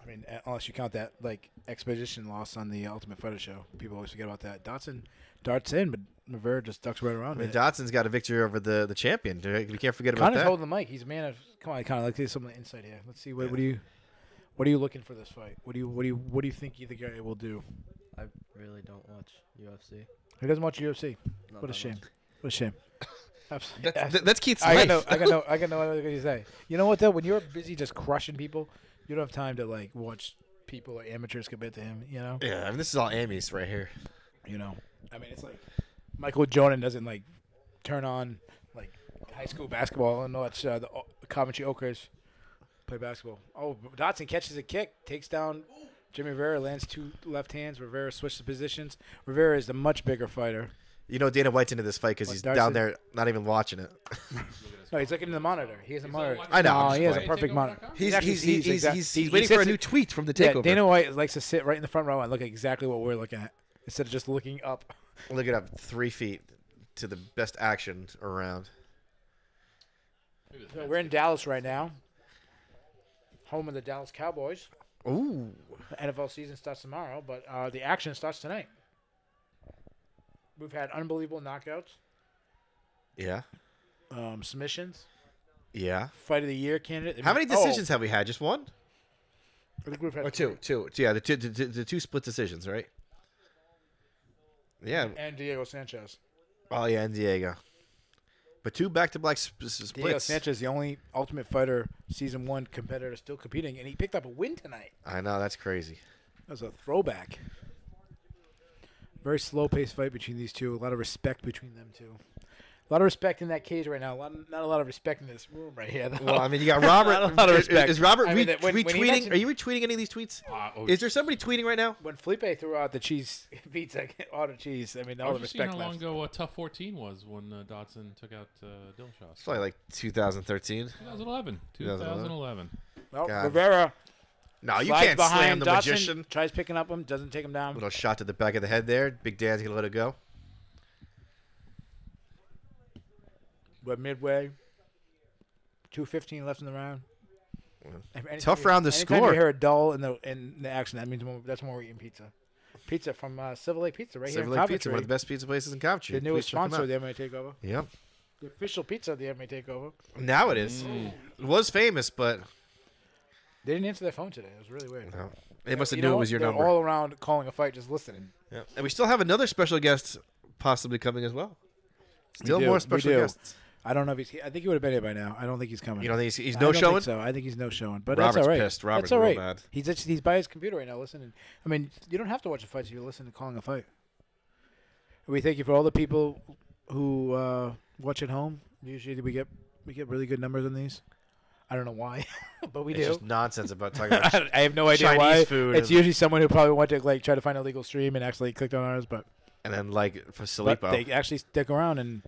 I mean, unless you count that like exposition loss on the Ultimate Fighter show. People always forget about that. Dotson darts in, but Rivera just ducks right around I mean, it. Dotson's got a victory over the champion. We can't forget about Connor's that. holding the mic. He's a man of. Come on, Connor. Let's get some insight here. Let's see. What are you looking for this fight? What do you think the guy will do? I really don't watch UFC. He doesn't watch UFC. Not What a that shame. much. What a shame. Absolutely. That's Keith's I life. got no other thing to say. You know what though? When you're busy just crushing people, you don't have time to like watch people or amateurs compared to him. You know. Yeah, I mean, this is all Amy's right here. You know. I mean, it's like Michael Jordan doesn't like turn on like high school basketball and watch the Coventry Oakers play basketball. Oh, Dotson catches a kick, takes down Jimmy Rivera, lands 2 left hands. Rivera switches positions. Rivera is the much bigger fighter. You know Dana White's into this fight because What, he's Darcy? down there not even watching it. No, he's looking in the monitor. He has a monitor. I know, I'm No, he just has a playing. perfect monitor. He's He waiting sits for a in- new tweet from the Yeah, takeover. Dana White likes to sit right in the front row and look at exactly what we're looking at instead of just looking up. Look it up. 3 feet. to the best action around. So we're in Dallas right now, home of the Dallas Cowboys. Ooh. The NFL season starts tomorrow, but the action starts tonight. We've had unbelievable knockouts, Yeah. submissions, Yeah. fight of the year candidate. How many decisions have we had? Just one? I think we've had Or two? Two. Yeah, the two split decisions, right? Yeah. And Diego Sanchez. Oh, yeah, and Diego. But two back-to-back splits. Diego Sanchez, the only Ultimate Fighter Season 1 competitor still competing, and he picked up a win tonight. I know, that's crazy. That was a throwback. Very slow-paced fight between these two. A lot of respect between them two. A lot of respect in that cage right now. Not a lot of respect in this room right here. Though. Well, I mean, you got Robert. Not a lot of respect. Is Robert I mean, when he retweeting? mentioned- Are you retweeting any of these tweets? Is there somebody tweeting right now? When Felipe threw out the cheese pizza, auto cheese, I mean, I all was the just seeing respect how long left. ago Tough 14 was when Dotson took out Dillashaw. It's probably like 2013. 2011. 2011. 2011. Well, God. Rivera No, you slides can't behind slam the Dotson, magician. tries picking up him, doesn't take him down. Little shot to the back of the head there. Big Dan's gonna let it go. We're midway. 2:15 left in the round. Tough round to anytime score. you hear a dull in the action, that means that's when we're eating pizza. Pizza from Silver Lake Pizza right Silver here in Lake Coventry. Pizza, one of the best pizza places in Coventry. The newest Please check 'em sponsor out. of the MMA Takeover. Yep. The official pizza of the MMA Takeover. Now it is. It was famous, but They didn't answer their phone today. It was really weird. no. They must have You knew know it was your they're number. all around calling a fight, just listening. Yeah. And we still have another special guest possibly coming as well. Still do, more we special do. guests. I don't know if he's. I think he would have been here by now. I don't think he's coming. You don't think he's I no don't showing? think so I think he's no showing. But Robert's that's all right. pissed. Robert's that's all real right. mad. He's by his computer right now listening. I mean, you don't have to watch a fight if you listen to calling a fight. We thank you for all the people who watch at home. Usually we get really good numbers on these. I don't know why, but we It's do. just nonsense about talking about I have no idea Chinese why. food It's and- usually someone who probably went to try to find a legal stream and actually clicked on ours, but and then like for But Salipo. they actually stick around, and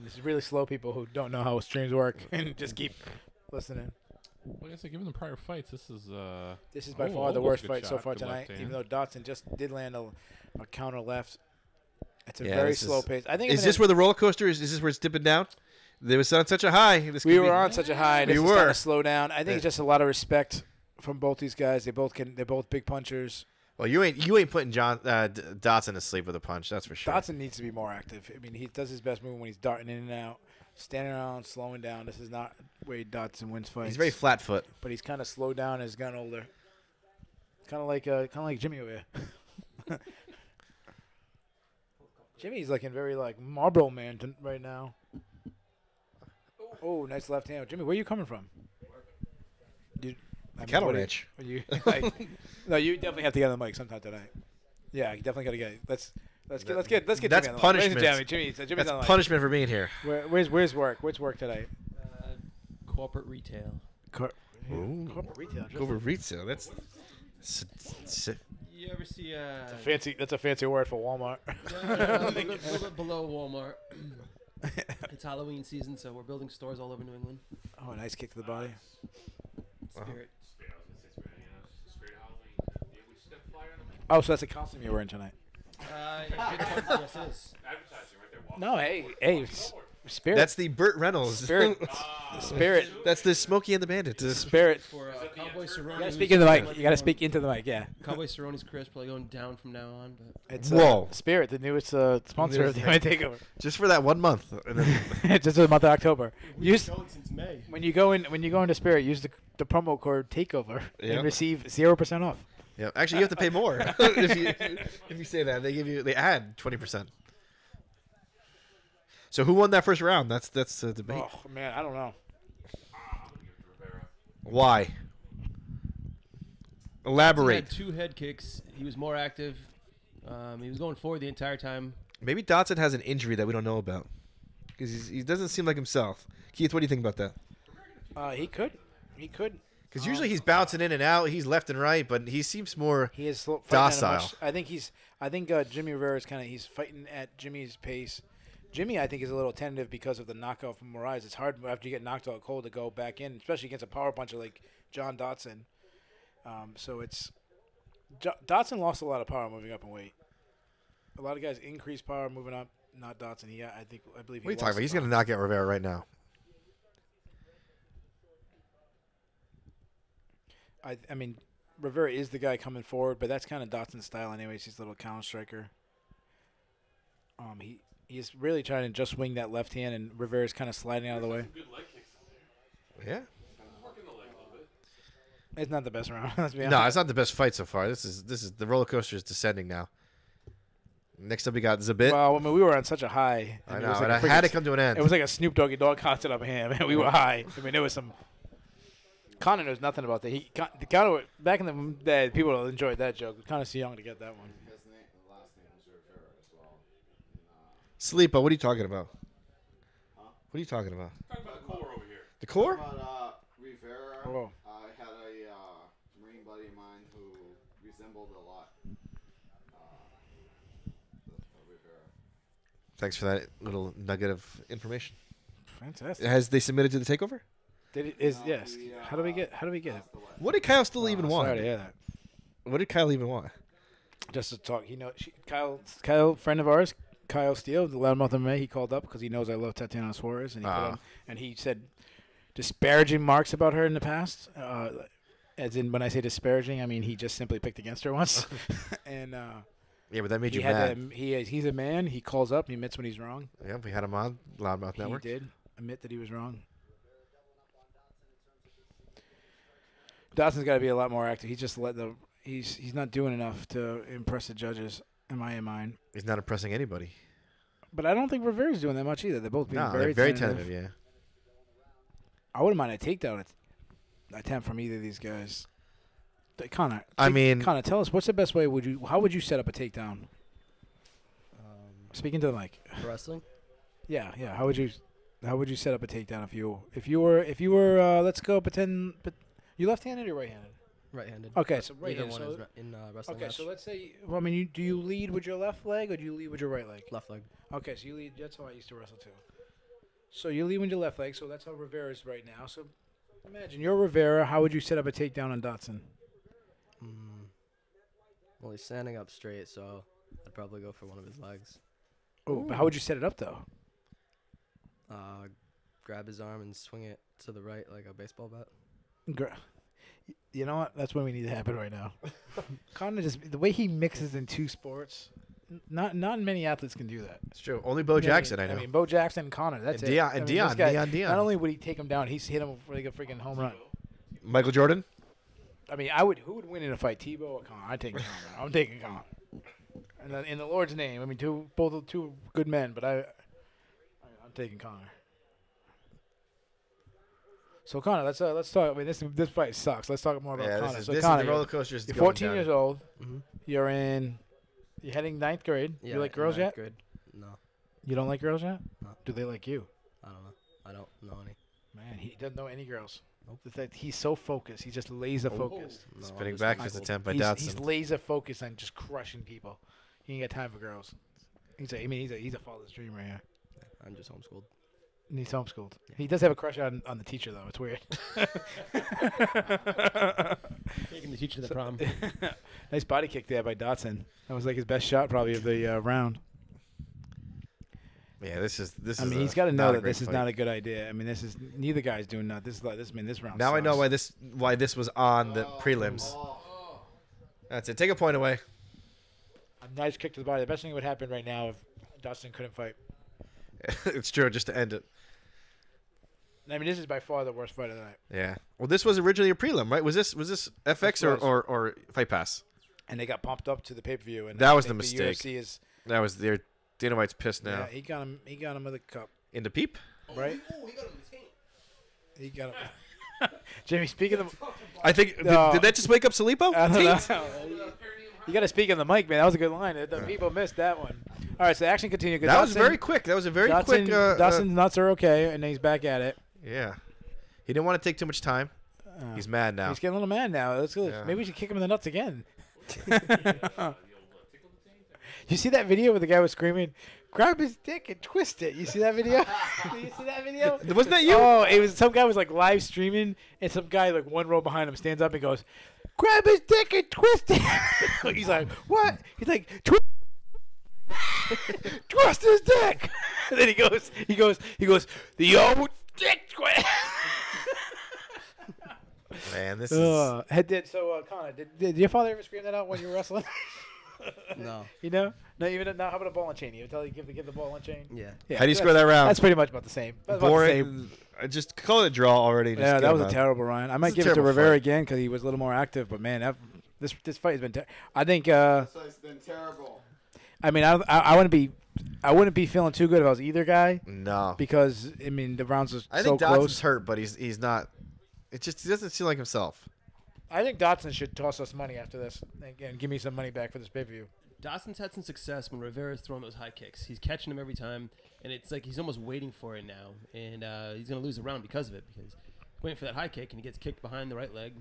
it's really slow people who don't know how streams work and just keep listening. Like I said, given the prior fights, this is This is by Oh, far the almost worst good fight so shot, far good tonight, left even hand. though Dotson just did land a counter left. It's a Yeah, very this is- slow pace. I think Is this where the roller coaster is? Is this where it's dipping down? There was on such a high. This we could were be- on such a high? This We is starting were. to slow down. I think it's just a lot of respect from both these guys. They're both big punchers. Well, you ain't putting Dotson to sleep with a punch. That's for sure. Dotson needs to be more active. I mean, he does his best move when he's darting in and out, standing around, slowing down. This is not where Dotson wins fights. He's very flat foot. but he's kind of slowed down as he's gotten older. Kind of like Jimmy over here. Jimmy's looking very like Marlboro Man right now. Oh, nice left hand, Jimmy. Where are you coming from? Dude, Kettle what are Ranch. you like, no, you definitely have to get on the mic sometime tonight. Yeah, you definitely got to get. Let's get That's Jimmy on the mic. punishment. Ladies and gentlemen, Jimmy's That's on the mic. punishment for being here. Where's work? Where's work tonight? Corporate retail. Ooh. Corporate retail. Over retail. That's You ever see That's a fancy word for Walmart. a little bit below Walmart? It's Halloween season, so we're building stores all over New England. Oh, nice kick to the body. Spirit. Oh, so that's a costume you're wearing tonight. Yes, it is. No, hey, Spirit. That's the Burt Reynolds. Spirit. Spirit. That's the Smokey and the Bandit. Spirit. For Cowboy Cerrone. You gotta speak into the mic. You gotta speak into the mic. Yeah. Cowboy Cerrone's career is probably going down from now on, but It's Whoa. Spirit, the newest sponsor of the MMA Takeover. Just for that 1 month. And then, Just the month of October. we've been going since May. When you go into Spirit, use the promo code Takeover Yep. and receive 0% off. yeah, actually, you have to pay more if you say that. They add 20%. So who won that first round? That's the debate. Oh man, I don't know. Why? He Elaborate. had 2 head kicks. He was more active. He was going forward the entire time. Maybe Dotson has an injury that we don't know about because he doesn't seem like himself. Keith, what do you think about that? He could. Because usually he's bouncing in and out. He's left and right, but he seems more. He is fighting Docile. at a much, I think Jimmy Rivera is he's fighting at Jimmy's pace. Jimmy, I think, is a little tentative because of the knockout from Moraes. It's hard after you get knocked out cold to go back in, especially against a power puncher like John Dotson. So it's Dotson lost a lot of power moving up in weight. A lot of guys increased power moving up. not Dotson. I believe. What are you talking about? He's going to knock out Rivera right now. I mean, Rivera is the guy coming forward, but that's kind of Dotson's style, anyways. He's a little counter striker. He's really trying to just swing that left hand, and Rivera's kind of sliding out of the way. Good leg kicks in there. Yeah. Working the leg a little bit. It's not the best round. Let's be honest. No, it's not the best fight so far. This is the roller coaster is descending now. Next up, we got Zabit. Well, I mean, we were on such a high. I mean, know, it was but like I had to come to an end. It was like a Snoop Doggy Dogg concert up here, man. We were high. I mean, there was some. Conor knows nothing about that. Conor, back in the day, people enjoyed that joke. Conor's too young to get that one. His last name was Rivera as well. Sleepo, what are you talking about? Huh? What are you talking about? Talking about the core over here. The core? About Rivera, Oh. I had a Marine buddy of mine who resembled a lot Rivera. Thanks for that little nugget of information. Fantastic. Has they submitted to the takeover? Yes. How do we get it? What did Kyle still even want? Sorry to hear that. What did Kyle even want? Just to talk, Kyle, friend of ours, Kyle Steele, the loudmouth MMA, he called up because he knows I love Tatiana Suarez, and he said disparaging marks about her in the past. As in, when I say disparaging, I mean he just simply picked against her once. And Yeah, but that made you mad. he's a man. He calls up. He admits when he's wrong. Yeah, we had him on Loudmouth Network. He did admit that he was wrong. Dotson's got to be a lot more active. He's not doing enough to impress the judges, in my mind. He's not impressing anybody. But I don't think Rivera's doing that much either. They're both being They're very tentative. Yeah. I wouldn't mind a takedown attempt from either of these guys. Connor, tell us what's the best way? How would you set up a takedown? Speaking to the mic. Wrestling. Yeah. How would you set up a takedown if you were let's go pretend, but you left-handed or right-handed? Right-handed. Okay, so Either right-handed. one is in wrestling. Okay, match. so let's say, do you lead with your left leg or do you lead with your right leg? Left leg. Okay, so you lead. That's how I used to wrestle too. So you lead with your left leg. So that's how Rivera is right now. So imagine you're Rivera. How would you set up a takedown on Dotson? Well, he's standing up straight, so I'd probably go for one of his legs. Oh, but how would you set it up though? Grab his arm and swing it to the right like a baseball bat. You know what? That's what we need to happen right now. Conor the way he mixes in two sports. Not many athletes can do that. It's true. Only Bo Jackson, I know. I mean, Bo Jackson and Connor. That's and it. Dion, this guy, Dion. Not only would he take him down, he's hit him for like a freaking home run. Michael Jordan. I mean, who would win in a fight, Tebow or Connor? I'd take Connor. I'm taking Connor. And in the Lord's name, I mean, both two good men, but I'm taking Connor. So Connor, let's talk. I mean, this fight sucks. Let's talk more about Connor. This so is Connor, the roller coaster. you're 14 years old. Mm-hmm. You're heading ninth grade. Yeah, You like girls yet? Grade. No. You don't like girls yet? No. Do they like you? I don't know. I don't know any. Man, he doesn't know any girls. Nope. The fact he's so focused. He's just laser focused. No, Spinning I'm back just fist homeschooled. attempt by He's Dotson. laser focused on just crushing people. He ain't got time for girls. He's a father's dream right here. I'm just homeschooled. And he's homeschooled. He does have a crush on the teacher though. It's weird. Taking the teacher to the prom. Nice body kick there by Dotson. That was like his best shot probably of the round. Yeah, this is. I mean, he's got to know that this is fight. not a good idea. I mean, neither guy's doing that. This round. Now I know sucks. why this was on the prelims. That's it. Take a point away. A nice kick to the body. The best thing that would happen right now if Dotson couldn't fight. It's true. Just to end it. I mean, this is by far the worst fight of the night. Yeah. Well, this was originally a prelim, right? Was this FX or Fight Pass? And they got pumped up to the pay-per-view. And That I was the think mistake. UFC is, That was their Dana White's pissed now. yeah, he got him with a cup, In the peep? right? Oh, he got him in the taint. He got him. Jimmy, speaking of, I think. No. Did that just wake up Salipo? I don't Taint? know. You got to speak on the mic, man. That was a good line. The people missed that one. All right, so action continued. That was very quick. That was a very quick. Dotson's nuts are okay, and he's back at it. Yeah. He didn't want to take too much time. He's mad now. He's getting a little mad now. Let's go. Yeah. Maybe we should kick him in the nuts again. You see that video where the guy was screaming, "Grab his dick and twist it"? You see that video? You see that video? Wasn't that you? Oh, it was some guy was like live streaming, and some guy like one row behind him stands up and goes, "Grab his dick and twist it." He's like, "What?" He's like, "Twist." Trust his dick. And then he goes, the old dick. Man, this is. Connor, did your father ever scream that out when you were wrestling? No. You know? No, even now. How about a ball and chain? You tell you give the ball and chain. Yeah. How do you score that round? That's pretty much about the same. That's about the same. Boring. I just call it a draw already. Just Yeah, get that was him a out. terrible round. I might It's a give it to terrible Rivera fight. again because he was a little more active. But man, this fight has been. I think. This fight's been terrible. I mean, I wouldn't be feeling too good if I was either guy No. because I mean the rounds are I so think Dotson's close. hurt, but he's not. He doesn't seem like himself. I think Dotson should toss us money after this and give me some money back for this pay-per-view. Dawson's had some success when Rivera's throwing those high kicks. He's catching them every time, and it's like he's almost waiting for it now. And he's going to lose a round because of it, because waiting for that high kick, and he gets kicked behind the right leg.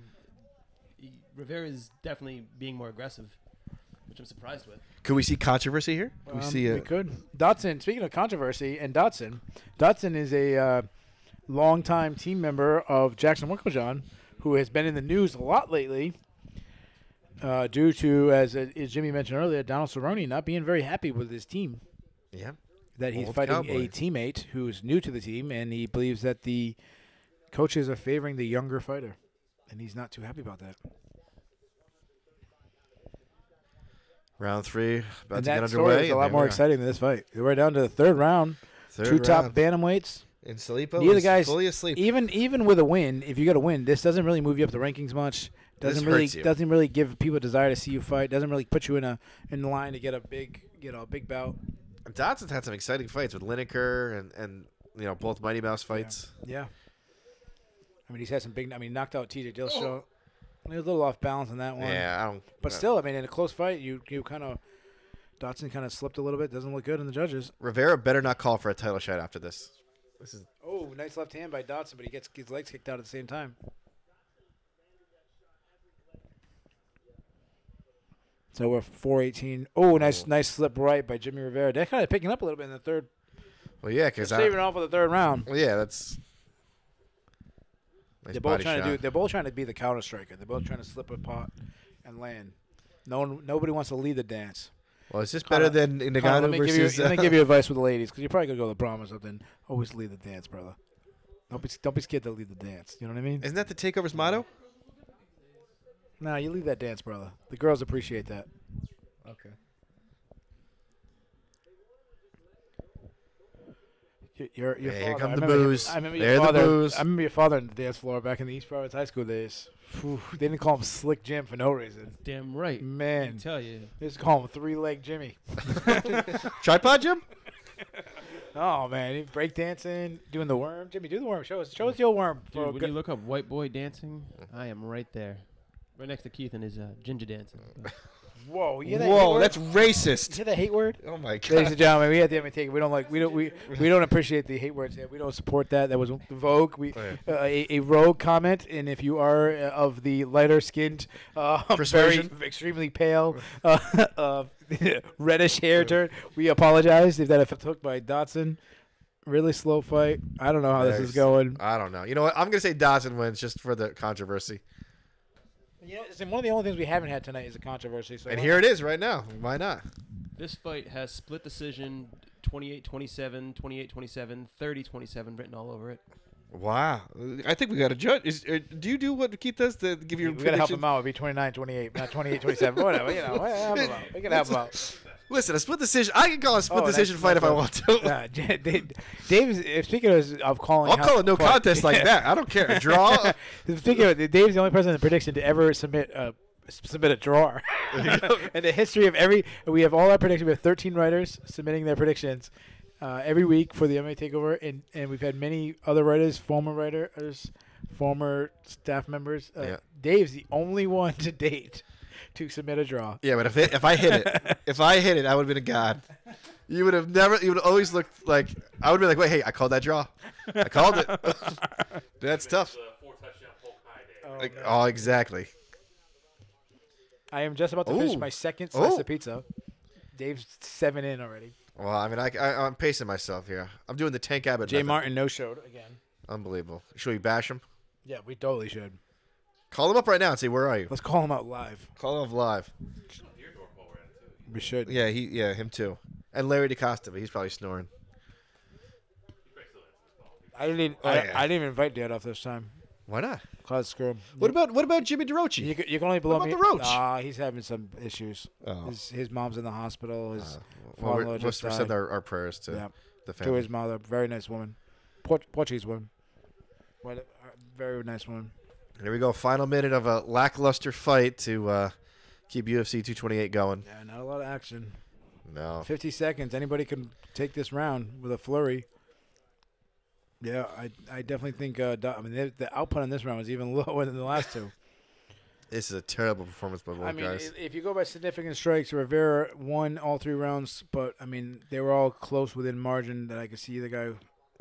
Rivera's definitely being more aggressive, which I'm surprised with. Could we see controversy here? Could we see We could. Dotson, speaking of controversy, and Dotson is a longtime team member of Jackson Winklejohn, who has been in the news a lot lately due to, as Jimmy mentioned earlier, Donald Cerrone not being very happy with his team. Yeah. That he's Old fighting Cowboy. a teammate who's new to the team, and he believes that the coaches are favoring the younger fighter, and he's not too happy about that. Round 3 about And to get that story underway. is a lot more exciting than this fight. We're down to the third round. Two top bantamweights. And Salipo Neither is guy's fully asleep. even with a win. If you get a win, this doesn't really move you up the rankings much. This hurts you. Doesn't really give people a desire to see you fight. Doesn't really put you in the line to get a big bout. Dotson's had some exciting fights with Lineker and both Mighty Mouse fights. Yeah. I mean, he's had some big. I mean, knocked out TJ Dillashaw. He was a little off balance on that one. Yeah, I don't. But still, I mean, in a close fight, you kind of Dotson kind of slipped a little bit. Doesn't look good in the judges. Rivera better not call for a title shot after this. This is Oh, nice left hand by Dotson, but he gets his legs kicked out at the same time. So we're 418. Oh, nice slip right by Jimmy Rivera. They're kind of picking up a little bit in the third. well, yeah, because Saving off for the third round. well, yeah, that's. Nice They're both body trying shot. to They're both trying to be the counter striker. They're both trying to slip a pot and land. Nobody wants to lead the dance. Well, is this better than Connor, Nagano let versus? me give you advice with the ladies because you're probably gonna go to the prom or something. Always lead the dance, brother. Don't be scared to lead the dance. You know what I mean? Isn't that the takeover's motto? Nah, you lead that dance, brother. The girls appreciate that. Okay. Your Yeah, father. here come I the remember booze. I remember There your the father. booze. I remember your father on the dance floor back in the East Providence High School days. Whew, they didn't call him Slick Jim for no reason. Damn right. I Man, tell you. they just call him Three-Leg Jimmy. Tripod, Jim? Oh man, he breakdancing, doing the worm. Jimmy, do the worm. Show us your worm. Dude, For a when good- you look up white boy dancing, I am right there. Right next to Keith and his ginger dancing. Whoa, you hear that hate Whoa, word? that's You racist. hear the hate word? Oh my Ladies god. and gentlemen, we at the MTA. We don't appreciate the hate words here. We don't support that. That was Vogue. A rogue comment, and if you are of the lighter skinned, very Persuasion? extremely pale, reddish hair turn, we apologize if that took by Dotson. Really slow fight. I don't know how this is going. I don't know. You know what? I'm gonna say Dawson wins just for the controversy. You know, it's one of the only things we haven't had tonight is a controversy. So And here it is right now. Why not? This fight has split decision 28-27, 28-27, 30-27 written all over it. Wow. I think we got a judge. Do you do what Keith does to give your we gotta help predictions? him out. It'd be 29-28, not 28-27. Whatever. You know, help him out. We can help him out. Listen, a split decision. I can call a split decision nice fight if I want to. Nah, Dave, speaking of calling, I'll call it no contest like that. I don't care. A draw. Speaking of, Dave's the only person in the prediction to ever submit a drawer. In the history of we have all our predictions. We have 13 writers submitting their predictions every week for the MMA Takeover, and we've had many other writers, former staff members. Yeah. Dave's the only one to date to submit a draw. Yeah, but if I hit it, I would have been a god. You would have never. You would always looked like I would be like, wait, hey, I called that draw. I called it. That's tough. Oh, exactly. I am just about to finish Ooh. my second slice Oh. of pizza. Dave's 7 in already. Well, I mean, I'm pacing myself here. I'm doing the Tank Abbott Jay method. Martin no-showed again. Unbelievable. Should we bash him? Yeah, we totally should. Call him up right now and say, where are you? Let's call him out live. Call him up live. We should. Yeah, him too. And Larry DeCosta, but he's probably snoring. I didn't even, Oh, yeah. I didn't even invite Dad off this time. Why not? Cause screw him. What about Jimmy DeRoche? You can only blow What me. about the Roach? He's having some issues. Oh. His mom's in the hospital. His Well, father-in-law we're just send died. our prayers to Yeah. the To family. his mother, very nice woman, Portuguese woman. Very nice woman. Here we go. Final minute of a lackluster fight to keep UFC 228 going. Yeah, not a lot of action. No. 50 seconds. Anybody can take this round with a flurry. Yeah, I definitely think. The output on this round was even lower than the last two. This is a terrible performance by both I mean, guys. if you go by significant strikes, Rivera won all 3 rounds, but I mean they were all close within margin that I could see. The guy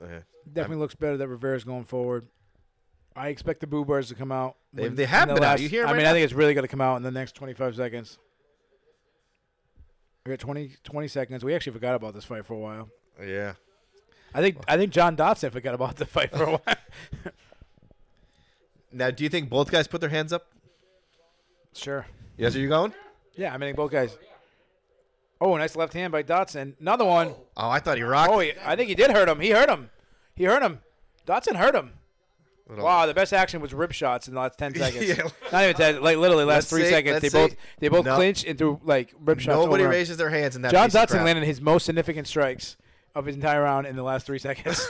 Okay. definitely looks better that Rivera's going forward. I expect the Boo Bars to come out. They when- have in the been out. last- You hear 'em I right mean, now? I think it's really going to come out in the next 25 seconds. We got 20 seconds. We actually forgot about this fight for a while. Yeah. I think John Dotson forgot about the fight for a while. Now, do you think both guys put their hands up? Sure. Yes, are you going? Yeah, I mean both guys. Oh, nice left hand by Dotson. Another one. Oh, I thought he rocked. Oh, I think he did hurt him. He hurt him. Dotson hurt him. Little- Wow, the best action was rib shots in the last 10 seconds. Yeah. Not even 10, like literally last Let's 3 say- seconds. let's They both no. clinched and threw like rib shots. Nobody over him. raises their hands in that John piece of Dotson crap. landed his most significant strikes of his entire round in the last 3 seconds.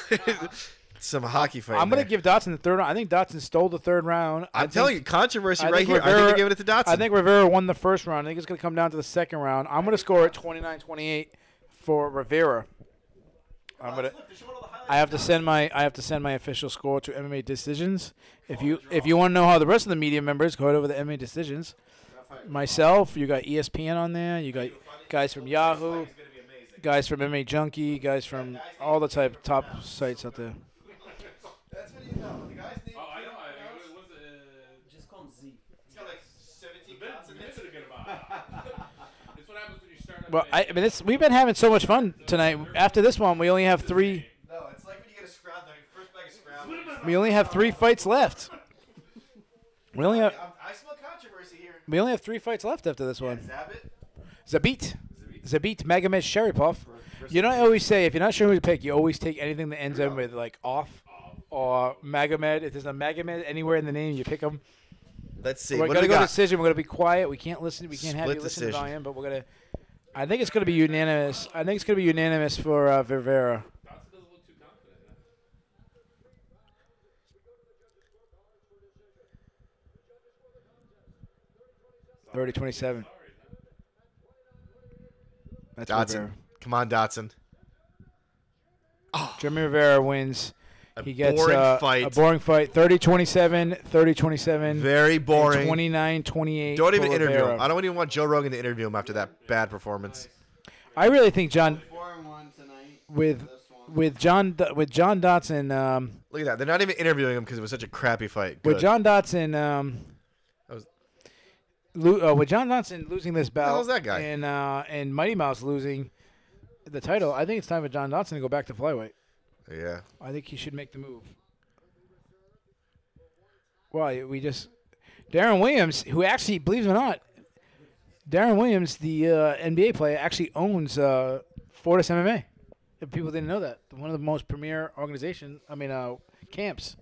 Some hockey fight. I'm going to give Dotson the third round. I think Dotson stole the third round. I'm telling you, controversy I right think here. I think Rivera- they're giving it to Dotson. I think Rivera won the first round. I think it's going to come down to the second round. I'm going to score it 29-28 for Rivera. I have to send my official score to MMA Decisions. If you want to know how the rest of the media members go over the MMA Decisions, myself, you got ESPN on there. You got guys from Yahoo, guys from MMA Junkie, guys from all the top sites out there. That's what you know. The guy's name. Oh, I know. It was Just call him Z. He's got like 17 It's what happens when you start. Well, I mean, we've been having so much fun tonight. After this one, we only have 3. No, it's like when you get a scrounge, like first bag of scrounge. We only have 3 fights left. We only have I smell controversy here. 3 fights left after this one. Zabit? Zabit Magomed Sharipov. You know, I always say if you're not sure who to pick, you always take anything that ends in with like off or Magomed. If there's a Magomed anywhere in the name, you pick them. Let's see. We're What do gonna we go to got? decision. We're gonna be quiet. We can't listen. We can't have Split you listen to decision. volume, but we're gonna. I think it's gonna be unanimous. I think it's gonna be unanimous for Rivera. Dotson doesn't look too confident. 30-27. That's Dotson. Rivera. Come on, Dotson. Jimmy Rivera wins. A He gets boring a fight. boring fight. 30-27, 30-27, Very boring. 29-28. Don't even for interview Rivera. him. I don't even want Joe Rogan to interview him after that bad performance. I really think John 4-1 tonight. with This one. with John Dotson Look at that. They're not even interviewing him because it was such a crappy fight. Good. with John Dotson That was- with John Dotson losing this bout hell's that guy? and Mighty Mouse losing the title, I think it's time for John Dotson to go back to flyweight. Yeah. I think he should make the move. Well, we just Darren Williams, who actually, believe it or not, Darren Williams, the NBA player, actually owns Fortis MMA. If people didn't know that, one of the most premier camps.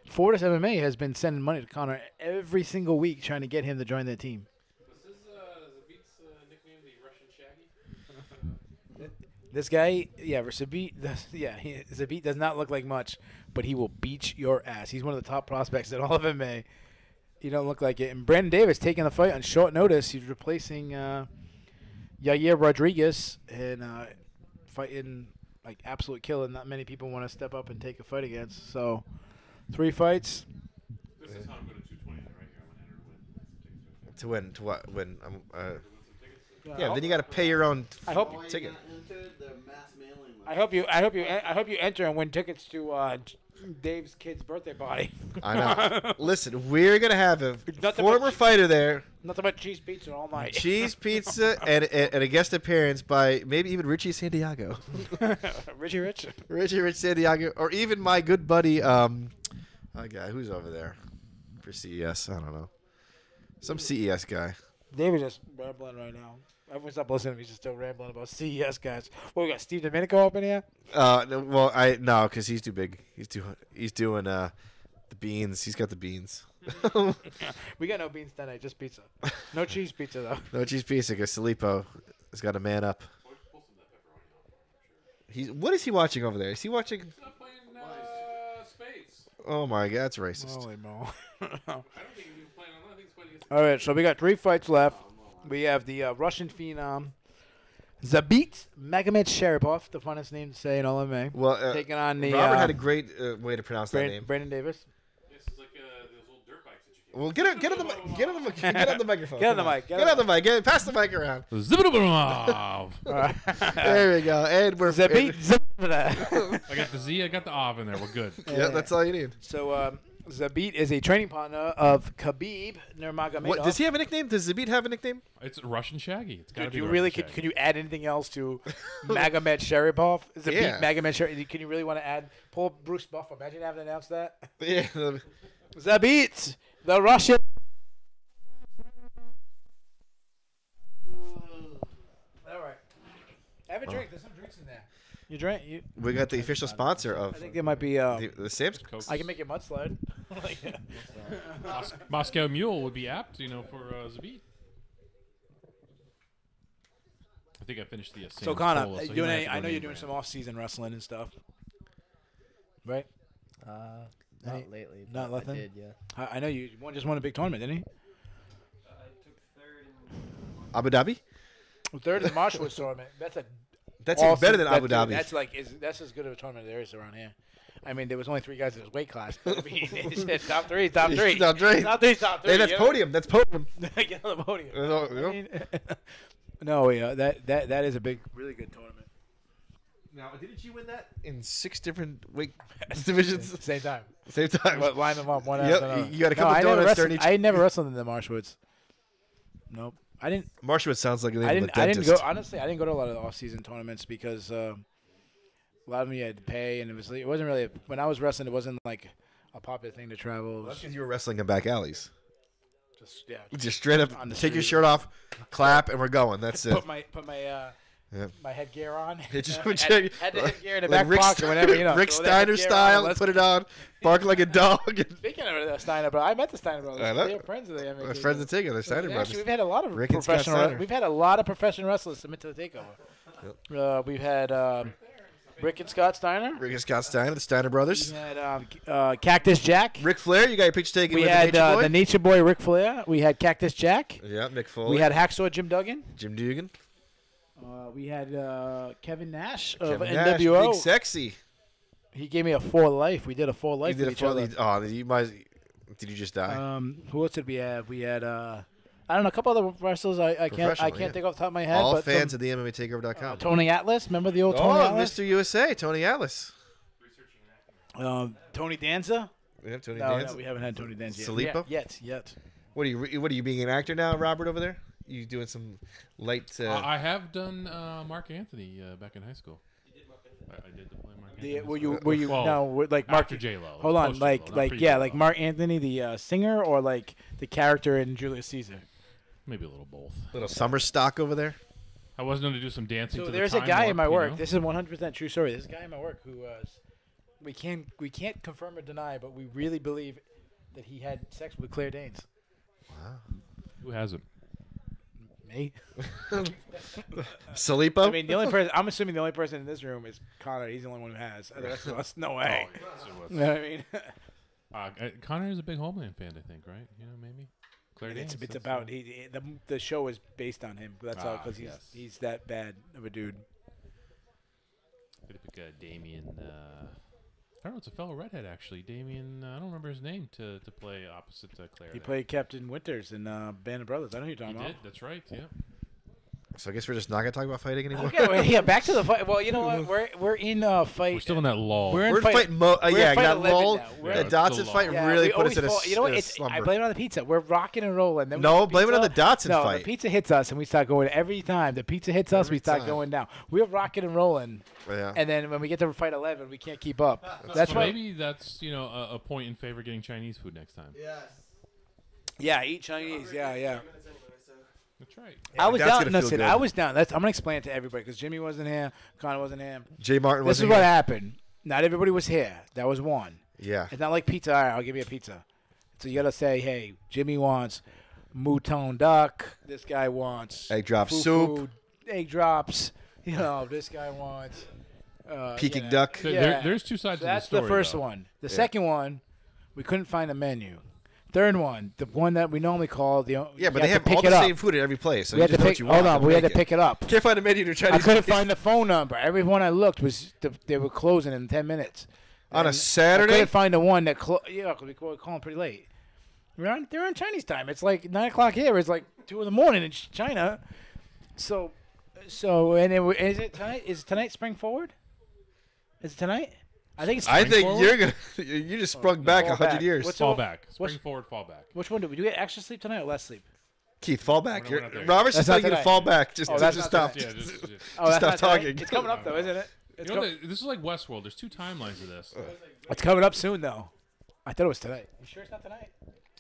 Fortis MMA has been sending money to Connor every single week, trying to get him to join their team. Was his Zabit's nickname the Russian Shaggy? This guy, Zabit does not look like much, but he will beat your ass. He's one of the top prospects in all of MMA. He don't look like it. And Brandon Davis taking the fight on short notice. He's replacing Yair Rodriguez and fighting like absolute killer. Not many people want to step up and take a fight against. So 3 fights. This is how I'm going to 220 right here. I'm going to enter To win. To what? Win. Yeah, then you got to pay your own I hope ticket. I hope you enter and win tickets to Dave's kid's birthday party. I know. Listen, we're going to have a Nothing former but- fighter there. Nothing but cheese pizza all night. Cheese pizza and a guest appearance by maybe even Richie Santiago. Richie Rich. Richie Santiago. Or even my good buddy, guy who's over there for CES. I don't know. Some CES guy. David just rambling right now. Everyone stop listening. He's just still rambling about CES guys. Well, we got Steve Domenico up in here. No, because he's too big. He's doing the beans. He's got the beans. We got no beans tonight, just pizza. No cheese pizza though. No cheese pizza because Filippo has got a man up. What is he watching over there? Is he watching? He's not playing Spades. Oh my God, that's racist. Holy mo. I don't think he's playing on. I think he's playing against. All right, so we got 3 fights left. We have the Russian phenom Zabit Magomed Sharipov, the funnest name to say in all MMA. Well, Taking on the Robert had a great way to pronounce that name. Brandon Davis. This is like those old dirt bikes that you can. Well, get on the microphone. Get on the mic. Get on the mic. Pass the mic around. Zibidabov. There we go. And we're Zabit. I got the Z. I got the Ov in there. We're good. Yeah, that's all you need. So Zabit is a training partner of Khabib Nurmagomedov. What does he have a nickname? Does Zabit have a nickname? It's Russian Shaggy. It's got to Could be you Russian really Shaggy. could you add anything else to Magomed Sharipov? Zabit Yeah. Magomed Sharipov. Can you really want to add pull Bruce Buffer? Imagine having announced that. Yeah. Zabit, the Russian. All right. Have a drink. There's some drinks in there. You drink? We got the official sponsor of I think there might be. the Sam's. Coke. I can make it mudslide. Like, Moscow Mule would be apt, for Zabit. I think I finished the. so Sam's Connor, Cola, so he doing might any, have to I go know you're name doing brand. some off-season wrestling and stuff, right? Not Any- lately. not but nothing? I did, yeah. I know you just won a big tournament, didn't he? I took third in Abu Dhabi. Third in the Marshwood tournament. That's a That's even better than Abu Dude, Dhabi. that's as good of a tournament there is around here. I mean, there was only 3 guys in his weight class. But I mean, it's just top 3, top 3. Top three. Top 3, top 3. Hey, that's podium. That's podium. Get on the podium. You know? I mean, no, yeah, that is a big, really good tournament. Now, didn't you win that in 6 different weight divisions? Same time. Same time. But line them up one Yep, after another. you got a couple I never donuts wrestled. during each- I never wrestled in the Marshwoods. Nope. I didn't. Marshwood sounds like the name I of didn't. a I dentist. didn't go. Honestly, I didn't go to a lot of the off-season tournaments because a lot of them you had to pay, and it wasn't really. When I was wrestling, it wasn't like a popular thing to travel. It was That's because you were wrestling in back alleys. just yeah. Just straight up, On the take your street. shirt off, clap, and we're going. That's it. Put my Yeah. my headgear on. It just- had the headgear in the Like back Rick pocket whenever Rick throw that Steiner headgear on, style. let's- Put it on, bark like a dog. Speaking of the Steiner brothers, I met the Steiner brothers. I know. They're friends of the MMA. My friends are taking. They're Steiner Actually, brothers. we've had a lot of Rick and Scott professional. Steiner. We've had a lot of professional wrestlers submit to the takeover. We've had Rick and Scott Steiner. Rick and Scott Steiner, the Steiner We brothers. had Cactus Jack. Ric Flair, you got your picture taken We with had the Nature Boy. the Nature Boy Ric Flair. We had Cactus Jack. Yeah, Mick Foley. We had Hacksaw Jim Duggan. Jim Dugan. We had Kevin Nash of Kevin Nash, NWO. Big Sexy. He gave me a 4 life. We did a 4 life You with did each a other. you might. Did you just die? Who else did we have? We had I don't know, a couple other wrestlers. I can't Professional, think off the top of my head. All but fans some, of the MMATakeover.com. Tony Atlas. Remember the old Tony Oh, Atlas? Mr. USA, Tony Atlas. Tony Danza. Yeah, Tony No, Danza. no, we haven't had Tony Danza yet. Salipo? Yet. What are you being an actor now, Robert, over there? You doing some light? I have done Mark Anthony back in high school. I did play Mark Anthony. Were you Well, no like Mark after J-Lo. Hold on, Post J-Lo, not like pre-J-Lo. Mark Anthony the singer or like the character in Julius Caesar. Maybe a little both. little summer stock over there. I was going to do some dancing. So to there's the a time guy warp, in my you work. know? This is 100% true story. There's a guy in my work who we can't confirm or deny, but we really believe that he had sex with Claire Danes. Who hasn't? Me? Salipo. I mean, the only person I'm assuming the only person in this room is Connor. He's the only one who has. The rest of us, no way. You know what I mean? Connor is a big Homeland fan, I think, right? Maybe. Claire Danes, It's that's, about the show is based on him. That's all because yes. he's that bad of a dude. Could pick Damien. I don't know. It's a fellow redhead, actually. Damien. I don't remember his name to play opposite Claire. He there. played Captain Winters in Band of Brothers. I know who you're He talking about. did. That's right. Yeah. So I guess we're just not gonna talk about fighting anymore. Okay, well, yeah, back to the fight. Well, you know what? We're in fight. We're still in that lull. We're in We're in fight. fight mode. we're in Yeah, fight that 11 lull. now. Yeah, The it's Dotson still fight lull. really we put us in a, always fall, you know what? in a It's, I slumber. blame it on the pizza. We're rocking and rolling. Then we No, get the blame it on pizza. the Dotson no, fight. the pizza hits us, and we start going every time. The pizza hits us, Every we start time. going down. We're rocking and rolling, Yeah. and then when we get to fight 11, we can't keep up. That's So why. maybe that's a point in favor of getting Chinese food next time. Yeah, eat Chinese. Yeah. That's right. I was that's down. gonna feel Listen, good. I was down. I'm gonna explain it to everybody because Jimmy wasn't here, Connor wasn't here. Jay Martin This is wasn't what here. happened. Not everybody was here. That was one. Yeah. It's not like pizza. All right, I'll give you a pizza. So you gotta say, hey, Jimmy wants mouton duck. This guy wants Egg drop fufu, soup. egg drops. You know, this guy wants Peking you know. duck. There's two sides So to the that's story. the first though. one. The second one, we couldn't find a menu. Third one, the one that we normally call the Yeah, but you they have have to pick all the it up. same food at every place. So We you had to just know what pick. you Hold want on, and we had to make it. pick it up. Can't find a menu to Chinese. I couldn't find the phone number. Everyone I looked was they were closing in 10 minutes. On a And Saturday? I couldn't find the one that yeah, because we were calling pretty late. They're on Chinese time. It's like 9 o'clock here. It's like 2 in the morning in China. So is it tonight? Is tonight spring forward? Is it tonight? I think it's. I Spring think forward? you just sprung back fall 100 back. years. What's Fall all- back. Spring what's- forward, fall back. Which one do we extra sleep tonight or less sleep? Keith, fall back. We're not there. Robert's just That's telling you not to tonight. fall back. Just, Oh, that's just not stop. Yeah, just Oh, that's stop not tonight? talking. It's coming up though, isn't it? It's, you know, this is like Westworld. There's two timelines of this. it's coming up soon though. I thought it was tonight. You sure it's not tonight?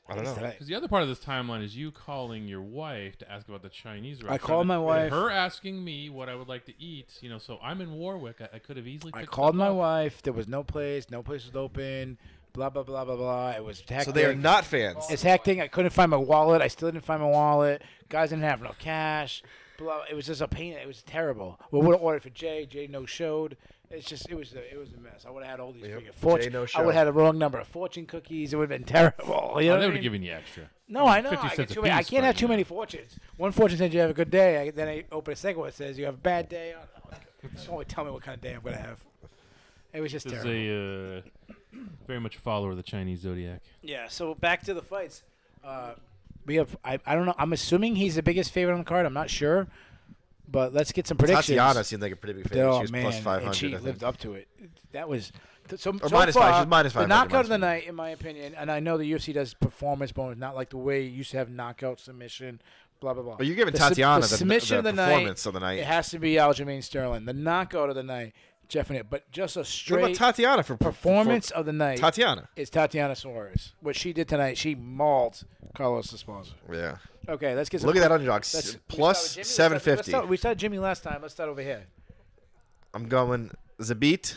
I don't know. Tonight. Because the other part of this timeline is you calling your wife to ask about the Chinese restaurant. called my and wife. Her asking me what I would like to eat. You know, so I'm in Warwick. I could have easily. I picked called stuff my up. wife. There was no place. No place was open. Blah blah blah blah blah. It was hectic. So they are not fans. It's hectic. I couldn't find my wallet. I still didn't find my wallet. Guys didn't have no cash. Blah. It was just a pain. It was terrible. We would have ordered for Jay. Jay no showed. It's just it was a mess. I would have had all these Yep. freaking fortune. Jay no I show. would have had the wrong number of fortune cookies. It would have been terrible. You know Oh, what they I would mean? have given you extra. No, I know. 50 I, get cents a too many, I piece, can't but, have too you many know. fortunes. One fortune says you have a good day. Then I open a second one that says you have a bad day. Just only tell me what kind of day I'm going to have. It was just This is terrible. very much a follower of the Chinese zodiac. Yeah, so back to the fights. We have, I don't know. I'm assuming he's the biggest favorite on the card. I'm not sure. But let's get some predictions. Tatiana seemed like a pretty big favorite. Oh, She was man. plus And 500. she I think. lived up to it. That was. So Or so minus far, 5. She's minus 500. the knockout of the minus night, in my opinion, and I know the UFC does performance bonus, not like the way you used to have knockout, submission, blah, blah, blah. But you're giving The sub- Tatiana the submission of the night, performance of the night. It has to be Aljamain Sterling. The knockout of the night, Jeff and it. But just a What about straight Tatiana for performance of the night Tatiana. is Tatiana Suarez. What she did tonight, she mauled Carlos Esparza. Yeah. Okay, let's get some. Look at that underdog. Let's- Plus we start with Jimmy. 750. We started Jimmy last time. Let's start over here. I'm going Zabit.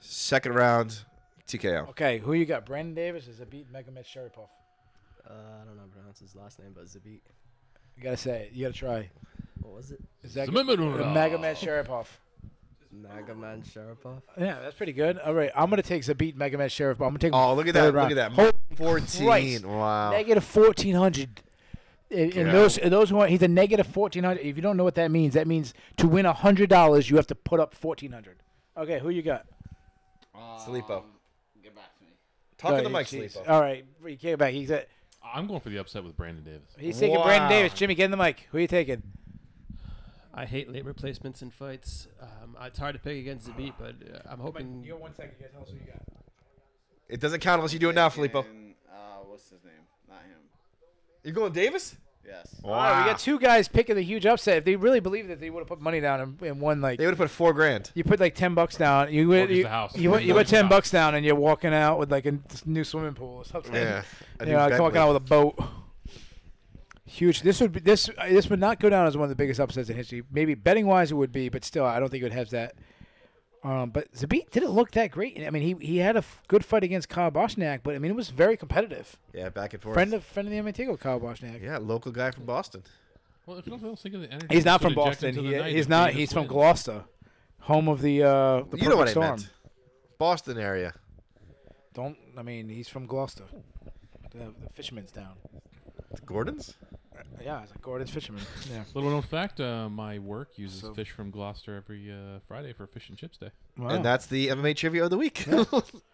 Second round, TKO. Okay, who you got? Brandon Davis is a beat Megamed Sharipov. I don't know how to pronounce his last name, but Zabit. You gotta say it. You gotta try. What was it? Is that Zimmerman. Megamed Sharipov? Magaman Sharapov? Yeah, that's pretty good. All right, I'm gonna take Zabit Megamed Sharipov. I'm gonna take. Oh, look at that. third Look round. at that. Holy 14. Christ. Wow. Negative 1,400. And Yeah. those who are, he's a negative 1,400. If you don't know what that means to win $100, you have to put up 1,400. Okay, who you got? Filippo. Get back to me. Talk to Oh, the mic, jeez. Filippo. All right, he came back. I'm going for the upset with Brandon Davis. He's taking Brandon Wow. Davis. Jimmy, get in the mic. Who are you taking? I hate late replacements in fights. It's hard to pick against Zabit, but I'm hoping. 1 second. You tell us who you got. It doesn't count unless you do it now, Filippo. What's his name? Not him. You going Davis? Yes. All right, we got two guys picking the huge upset. If they really believed it, they would have put money down and won like. They would have put $4,000. You put like $10 down. You Or would just you, the house. you, put- you put $10 down and you're walking out with like a new swimming pool or something. Yeah. A You new know, Bentley. walking out with a boat. Huge. This would not go down as one of the biggest upsets in history. Maybe betting wise it would be, but still I don't think it would have that. But Zabit didn't look that great. I mean, he had a good fight against Kyle Boschniak, but I mean it was very competitive. Yeah, back and forth. Friend of the MTGO, Kyle Boschniak. Yeah, local guy from Boston. Well, if you don't think of the energy, He's not that's from what injected Boston. into the night He's if not. Davis He's from wins. Gloucester, home of the You know Perfect what I Storm. meant. Boston area. I mean, he's from Gloucester. The fisherman's town. Gordon's? Yeah, it's like Gordon's Fisherman. Yeah. Little known fact: my work uses So- fish from Gloucester every Friday for Fish and Chips Day. Wow. And that's the MMA trivia of the week.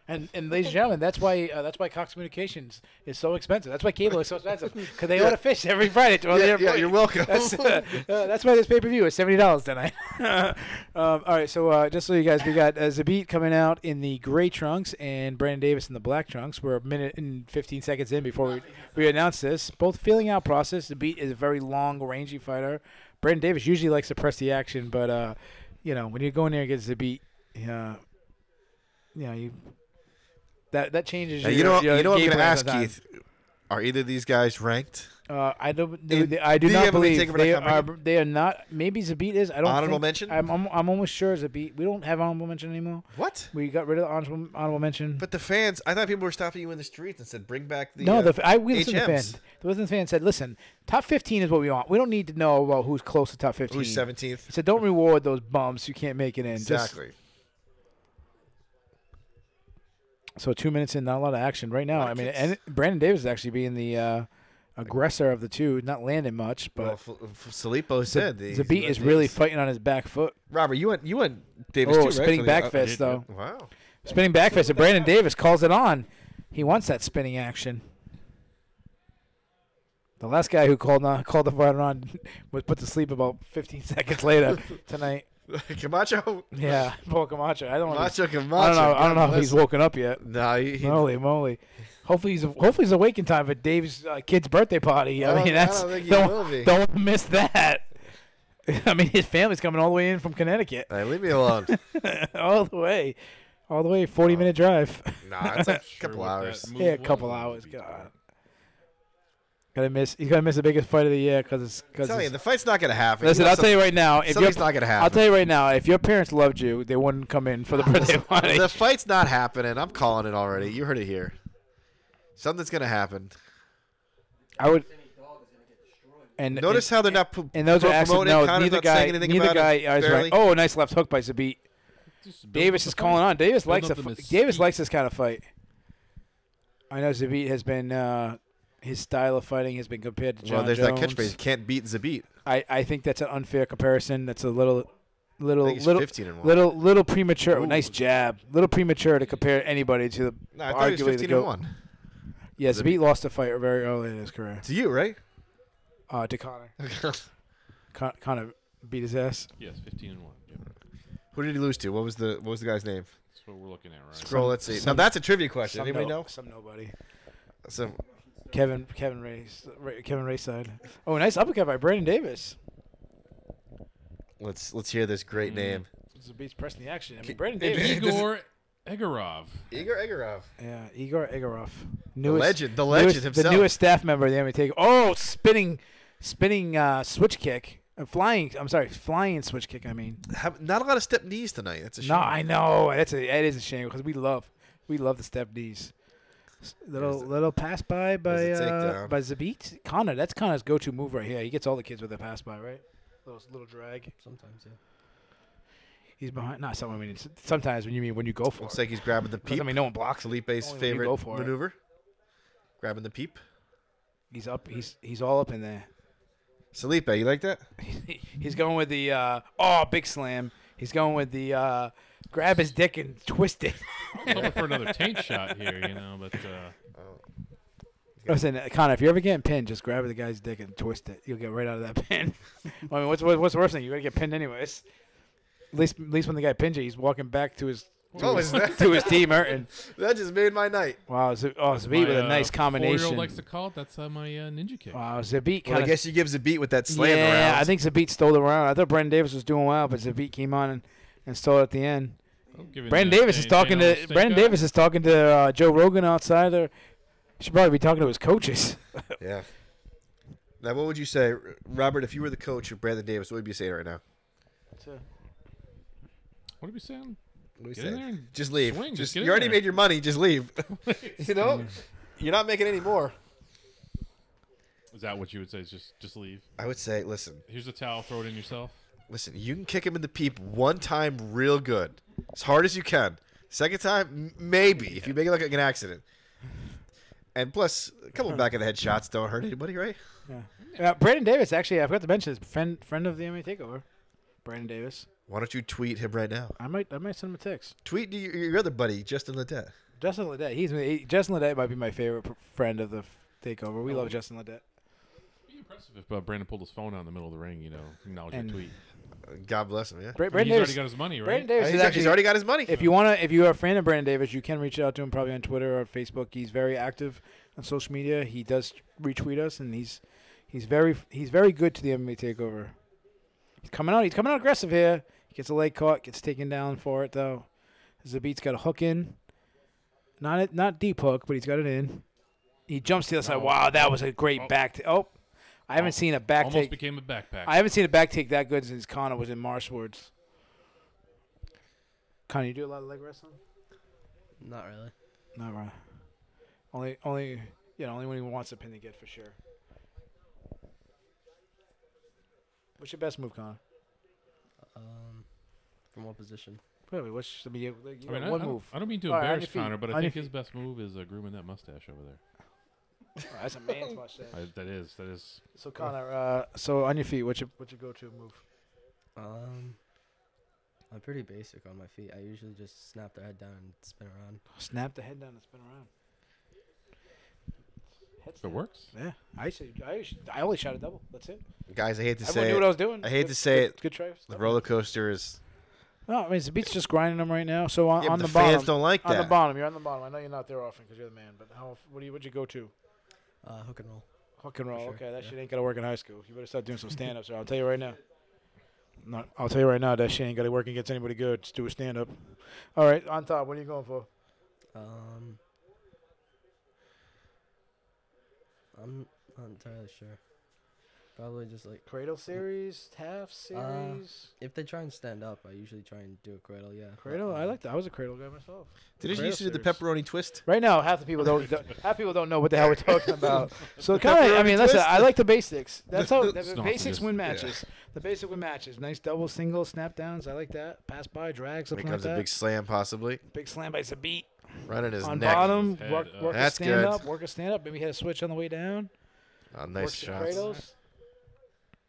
And ladies and gentlemen, that's why Cox Communications is so expensive. That's why cable is so expensive because they order fish every Friday. To all yeah, their yeah, employees. you're welcome. That's why this pay per view is $70 tonight. All right, so just so you guys, we got Zabit coming out in the gray trunks and Brandon Davis in the black trunks. We're a minute and 15 seconds in before we announce this. Both feeling out process. Zabit is a very long, rangy fighter. Brandon Davis usually likes to press the action, but when you go in there against Zabit, that changes. Now, your, you know what I'm game going to plan ask, sometimes. Keith? Are either of these guys ranked? I don't. In I do the not MMA believe takeover they dot com are. They are not. Maybe Zabit is. I don't. Honorable think, mention? I'm almost sure Zabit. We don't have honorable mention anymore. What? We got rid of the honorable mention. But the fans, I thought people were stopping you in the streets and said, "Bring back the." No, we listened to the HMs. fans. The listened to the fans said, "Listen, top 15 is what we want. We don't need to know about who's close to top 15." Who's 17th? He said, "Don't reward those bums who can't make it in." Exactly. So 2 minutes in, not a lot of action right now. I mean, and Brandon Davis is actually being the aggressor of the two, not landing much. But Filippo said Zabit is really fighting on his back foot. Robert, you went Davis too, right? Spinning back fist though. Wow. Spinning back fist. And Brandon Davis calls it on. He wants that spinning action. The last guy who called the fight on was put to sleep about 15 seconds later tonight. Camacho. Yeah, Paul Camacho. I don't know. Camacho. I don't know if he's woken up yet. No, Holy moly! Hopefully he's awake in time for Dave's kid's birthday party. I mean, I don't think he will be. don't miss that. I mean, his family's coming all the way in from Connecticut, Hey, leave me alone. all the way, 40-minute drive. Nah, it's a Sure couple what hours. that move Yeah, a was. couple hours. God. He's gonna miss the biggest fight of the year because Tell you, the fight's not gonna happen. Listen, I'll tell you right now. If something's not gonna happen. I'll tell you right now. If your parents loved you, they wouldn't come in for the birthday party. The fight's not happening. I'm calling it already. You heard it here. Something's gonna happen. I would. And Notice how they're not and those are actually promoting. no. Connor's Neither not saying guy. anything Neither about guy it, is barely. right. Oh, nice left hook by Zabit. Just build Davis up is the calling fight. on. Davis Build likes up the. the Davis mystique. likes this kind of fight. I know Zabit has been. His style of fighting has been compared to John Well, there's Jones. that catchphrase. Can't beat Zabit. I think that's an unfair comparison. That's a little I think he's 15-1. little premature. Ooh. Nice jab. Little premature to compare anybody to the No, I thought he was arguably the GOAT. 15-1. Yeah, Zabit lost the fight very early in his career. To you, right? To Connor. Connor beat his ass. Yes, 15-1. Yep. Who did he lose to? What was the guy's name? That's what we're looking at, right? Scroll. Let's see. Now that's a trivia question. Anybody know? Some nobody. Some. Kevin Ray side. Oh, nice uppercut by Brandon Davis. Let's hear this great name. Zabit's pressing the action. I mean, Ke- Brandon it- Davis. Igor Egorov. Igor Egorov. Yeah, Igor Egorov. The legend himself. The newest staff member of the MMA Takeover. Oh, spinning switch kick. Flying switch kick. I mean, Not a lot of step knees tonight. That's a shame. no, I know that is a shame because we love the step knees. Little pass by there's a takedown. by Zabit. Connor, that's Connor's go-to move right here. He gets all the kids with a pass by, right? Little drag. Sometimes, yeah. He's behind. Not sometimes. I mean, sometimes when you go for Looks it. like he's grabbing the peep. I mean, no one blocks. Felipe's Only when you favorite go for it. maneuver. Grabbing the peep. He's up. He's all up in there. Felipe, you like that? He's going with the big slam. He's going with the grab his dick and twist it. I'm hoping for another taint shot here, but Listen, Connor, if you're ever getting pinned, just grab the guy's dick and twist it. You'll get right out of that pin. I mean, what's the worst thing? You're gonna get pinned anyways. At least when the guy pins you, he's walking back to his to his team hurting. That just made my night. Wow, Zabit with a nice 4-year-old combination. likes to call it. That's my ninja kick. Wow, Zabit Well, kind I of. guess he gives a beat with that slam Yeah, around. I think Zabit stole the round. I thought Brandon Davis was doing well, but Zabit came on and stole it at the end. I'm giving Brandon that Davis is talking Dana a to stink Brandon eye. Davis is talking to Joe Rogan outside. He should probably be talking to his coaches. Yeah. Now, what would you say, Robert, if you were the coach of Brandon Davis, what would you say right now? What are we saying? What would Get you in say? there and Just leave. swing, Just, just get you in already there. made your money. Just leave. You're not making any more. Is that what you would say? Is just leave? I would say, listen, Here's a towel. Throw it in yourself. you can kick him in the peep one time real good, as hard as you can. Second time, maybe, if you make it look like an accident. And plus, a couple of back of the head shots don't hurt anybody, right? Brandon Davis, actually, I forgot to mention, his friend of the MMA Takeover. Brandon Davis. Why don't you tweet him right now? I might send him a text. Tweet your other buddy, Justin Ledette. Justin Ledette. Justin Ledette might be my favorite friend of the Takeover. We love Justin Ledette. It'd be impressive if Brandon pulled his phone out in the middle of the ring. Acknowledge And- your tweet. God bless him, yeah. Brandon He's Davis. already got his money, right? Brandon Davis is He's actually already got his money. If you are a fan of Brandon Davis, you can reach out to him probably on Twitter or Facebook. He's very active on social media. He does retweet us, and he's very good to the MMA Takeover. He's coming out aggressive here. He gets a leg caught, gets taken down for it though. Zabit's got a hook in, not deep hook, but he's got it in. He jumps to the other side. Oh, Wow, that was a great oh. back. I haven't seen a back Almost take. became a backpack. I haven't seen a back take that good since Connor was in Marshwards. Connor, you do a lot of leg wrestling? Not really. Not right. Only when he wants a pin to get for sure. What's your best move, Connor? From what position? Probably. You I mean, got one move. I don't mean to All right, on embarrass your feet. Connor, but On I your think his feet. best move is grooming that mustache over there. Oh, that's a man's mustache. That is. So Connor, so on your feet, what's your go-to move? I'm pretty basic on my feet. I usually just snap their head down and spin around. Snap the head down and spin around. If it works. Yeah, I only shot a double. That's it. Guys, I hate to Everyone say knew it. what I was doing. I hate to say it. Good try. The roller coaster is. No, I mean Zabit's just grinding them right now. So on, Yeah, on but the the fans bottom, don't like on the that. bottom, you're on the bottom. I know you're not there often because you're the man. But what'd you go to? Hook and roll. Hook and roll. sure, Okay, that yeah. shit ain't gonna work in high school. You better start doing some stand-ups. I'll tell you right now. No, I'll tell you right now that shit ain't gonna work against anybody good. Just do a stand-up. All right, on top. What are you going for? I'm not entirely sure. Probably just like Cradle series, half series. if they try and stand up, I usually try and do a cradle. Yeah. Cradle. I like that. I was a cradle guy myself. Didn't you Cradle used to do the series. pepperoni twist? Right now, half the people don't know what the hell we're talking about. So kind of, I mean, listen, I like the basics. That's how the Sausages. basics win matches. The basic win matches. Nice double, single, snap downs. I like that. Pass by, drag, something Here like comes a that. big slam, possibly. Big slam by Zabit. Right in his On neck. bottom, His work head a That's stand good. up, work a stand up. Maybe hit a switch on the way down. Oh, nice Works the shots. cradles.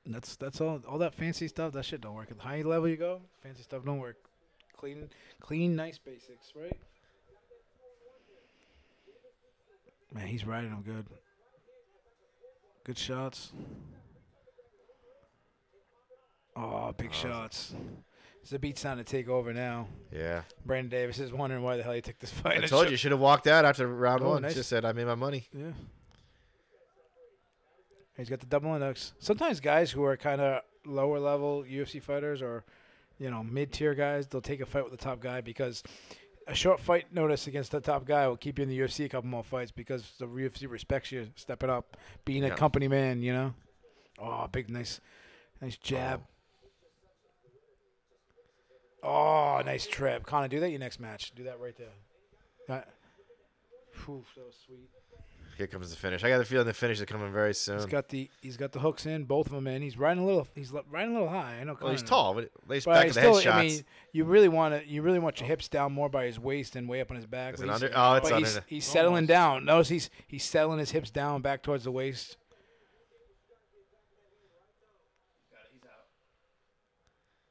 That's all that fancy stuff. That shit don't work. At the high level you go, fancy stuff don't work. Clean, nice basics, right? Man, he's riding them good. Good shots. Oh, big shots. Zabit's trying to take over now. Yeah. Brandon Davis is wondering why the hell he took this fight. I told you, should have walked out after round Oh, one. nice. Just said, I made my money. Yeah. He's got the double index. Sometimes guys who are kind of lower level UFC fighters or, mid-tier guys, they'll take a fight with the top guy because a short fight notice against the top guy will keep you in the UFC a couple more fights because the UFC respects you stepping up, being a company man, Oh, big, nice jab. Oh, nice trip. Connor, do that your next match. Do that right there. That was sweet. Here comes the finish. I got the feeling the finish is coming very soon. He's got the hooks in, both of them in. He's riding a little high. I know. Well, he's Connor tall, but lays But back of the still, head shots. I mean, you really want your hips down more by his waist and way up on his back. Is But it he's- under? Oh, it's but under. he's settling down. Notice he's settling his hips down back towards the waist.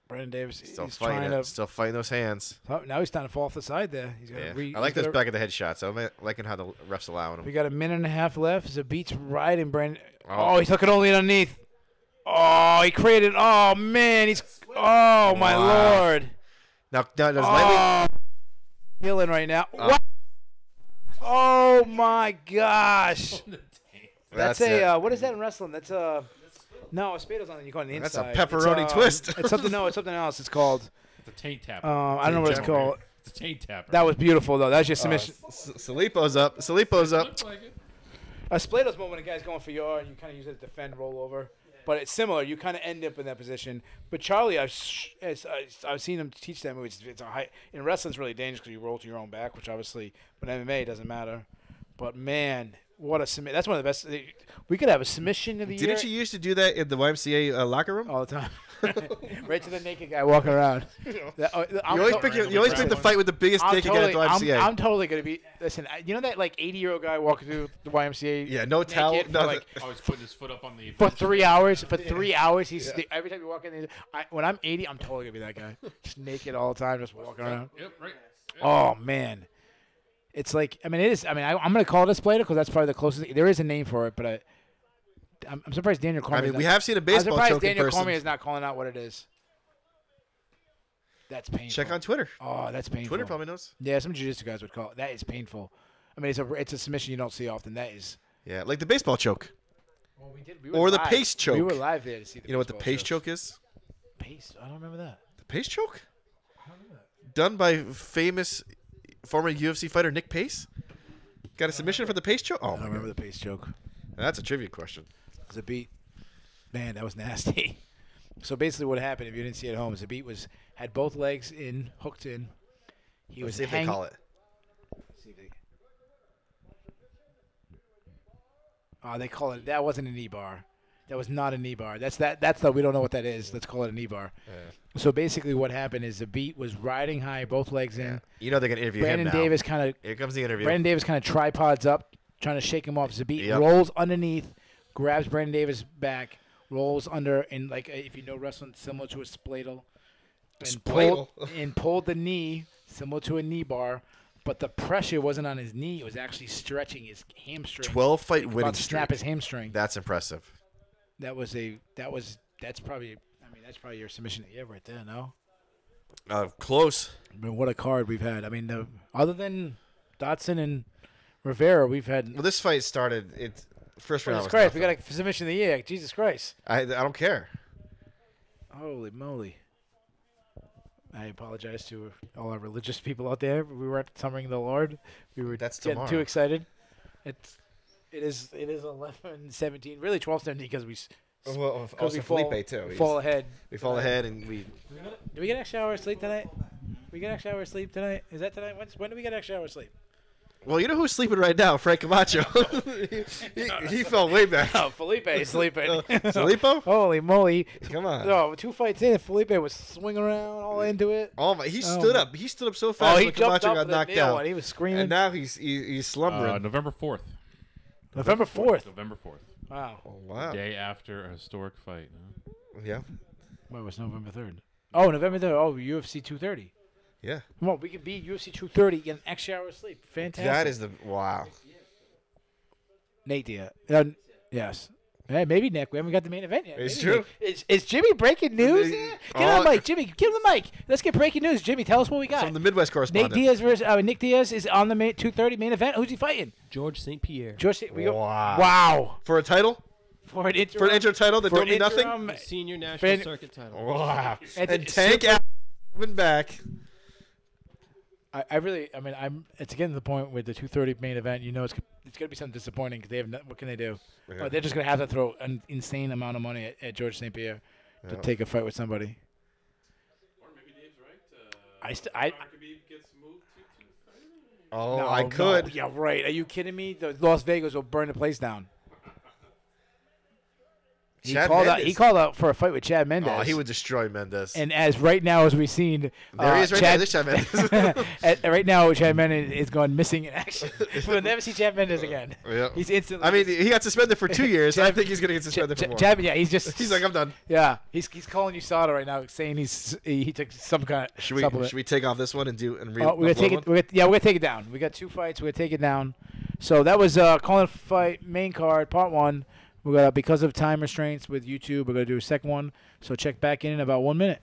Brandon Davis, Still he's fighting trying it. to. Still fighting those hands. Oh, now he's starting to fall off the side there. He's got Yeah. I like those back of the head shots. I'm liking how the refs allowing We them. got a minute and a half left. Zabit's riding Brandon. Oh. Oh, he took it only underneath. Oh, he created. Oh man, he's. Oh my Wow. lord. Now there's lightly. Killing right now. What? Oh my gosh. That's a what is that in wrestling? That's a no, a spado's on it. You call it the That's inside. a pepperoni twist. It's something. No, it's something else. It's called. It's a taint tapper. I don't know what it's called. It's a taint tapper. That was beautiful though. That's your submission. Salipo's up. Salipo's up. Looks like it. A spado's moment when a guy's going for your, and you kind of use it to defend, roll over. But it's similar. You kind of end up in that position. But Charlie, I've seen him teach that move. It's a high in wrestling. It's really dangerous because you roll to your own back, which obviously, but MMA doesn't matter. But man, what a submission! That's one of the best. We could have a submission of the year. Didn't you used to do that in the YMCA locker room? All the time. Right to the naked guy walking around. You always pick the fight with the biggest naked guy at the YMCA. I'm totally going to be. Listen, you know that like 80-year-old guy walking through the YMCA? Yeah, no towel, naked for, nothing. like, Always putting his foot up on the. for 3 hours. For 3 hours, he's every time you walk in. When I'm 80, I'm totally going to be that guy. Just naked all the time, just walking around. Yep, right. Yep. Oh, man. It's like, I mean, it is. I mean, I'm going to call it a splatter because that's probably the closest. There is a name for it, but I'm surprised Daniel Cormier. I mean, we have seen a baseball I'm surprised choke in Daniel person. Cormier is not calling out what it is. That's painful. Check on Twitter. Oh, that's painful. Twitter probably knows. Yeah, some jiu-jitsu guys would call it. That is painful. I mean, it's a submission you don't see often. That is. Yeah, like the baseball choke. Well, we did. Or the pace choke. We were live there to see the. You know what the baseball pace shows. choke is? Pace? I don't remember that. The pace choke? I don't remember that. Done by famous former UFC fighter Nick Pace. Got a submission for the pace choke? Oh, I my don't remember God. the pace choke. That's a trivia question. Zabit, man, that was nasty. So basically, what happened, if you didn't see it at home, Zabit had both legs hooked in. He Let's was see if they call it. They call it. That wasn't a knee bar. That was not a knee bar. That's the we don't know what that is. Let's call it a knee bar. Yeah. So basically, what happened is Zabit was riding high, both legs in. You know they're going to interview Brandon him now. Davis kind of. Here comes the interview. Brandon Davis kind of tripods up, trying to shake him off. Zabit Yep. rolls underneath, grabs Brandon Davis back, rolls under, and like if you know wrestling, similar to a spladle, and pulled the knee, similar to a knee bar, but the pressure wasn't on his knee; it was actually stretching his hamstring. 12-fight winning About to snap streak. his hamstring. That's impressive. That's probably your submission of the year right there. No, Close. I mean, what a card we've had. I mean, other than Dotson and Rivera, we've had. Well, this fight started. It's first round. Jesus Was Christ, we nothing. got a submission of the year. Jesus Christ. I don't care. Holy moly. I apologize to all our religious people out there. We weren't summoning the Lord. We were That's getting tomorrow. too excited. It is 11-17, really 12-17 because we Well, because also we fall, Felipe too. fall ahead. We fall ahead and we. Do we get an extra hour of sleep tonight? We get an extra hour of sleep tonight? Is that tonight? When do we get an extra hour of sleep? Well, you know who's sleeping right now? Frank Camacho. he fell way back. Oh, Felipe is sleeping. Filippo? Holy moly. Come on. No, 2 fights in, Felipe was swinging around all into it. Oh my! He Oh, stood my- up. He stood up so fast. Oh, he when jumped Camacho up got with a knocked nail out. and he was screaming. And now he's slumbering. November 4th. November 4th. November 4th. Wow. Oh, wow. Day after a historic fight. Huh? Yeah. What was November 3rd? Oh, November 3rd. Oh, UFC 230. Yeah. Come on, we can beat UFC 230, get an extra hour of sleep. Fantastic. That is the wow. Nate Diaz. Yes. Hey, maybe Nick. We haven't got the main event yet. It's Maybe true. Nick. Is Jimmy breaking news? They- Here? Get on oh. the mic, Jimmy. Give him the mic. Let's get breaking news. Jimmy, tell us what we got. From the Midwest Nate correspondent. Diaz versus Nick Diaz is on the 230 main event. Who's he fighting? George St. Pierre. George. Wow. Wow. For a title? For an interim. For an intro title that for don't an mean nothing? interim- The senior national Fan- circuit title. Wow. And And it's Tank super- coming back. I mean, it's getting to the point with the 230 main event. You know, it's going to be something disappointing because they have what can they do? Yeah. They're just going to have to throw an insane amount of money at George St. Pierre to Yeah. take a fight with somebody. Or maybe Dave's right. I Khabib gets moved to 230. Oh, no, I could. No. Yeah, right. Are you kidding me? The Las Vegas will burn the place down. He Chad called out. Mendes. He called out for a fight with Chad Mendes. Oh, he would destroy Mendes. And as right now, as we've seen, There he is right now. There's Chad Mendes. right now, Chad Mendes is gone missing in action. We'll never see Chad Mendes again. Yeah. He's instantly. I mean, he got suspended for 2 years. I think he's going to get suspended for more. Chad, yeah, he's just. He's like, I'm done. Yeah, he's calling USADA right now, saying he took some kind of Should supplement. we take off this one and do and We're gonna take it. We're gonna take it down. We got 2 fights. We're gonna take it down. So that was calling fight main card part 1. We're gonna because of time restraints with YouTube. We're gonna do a second one. So check back in about 1 minute.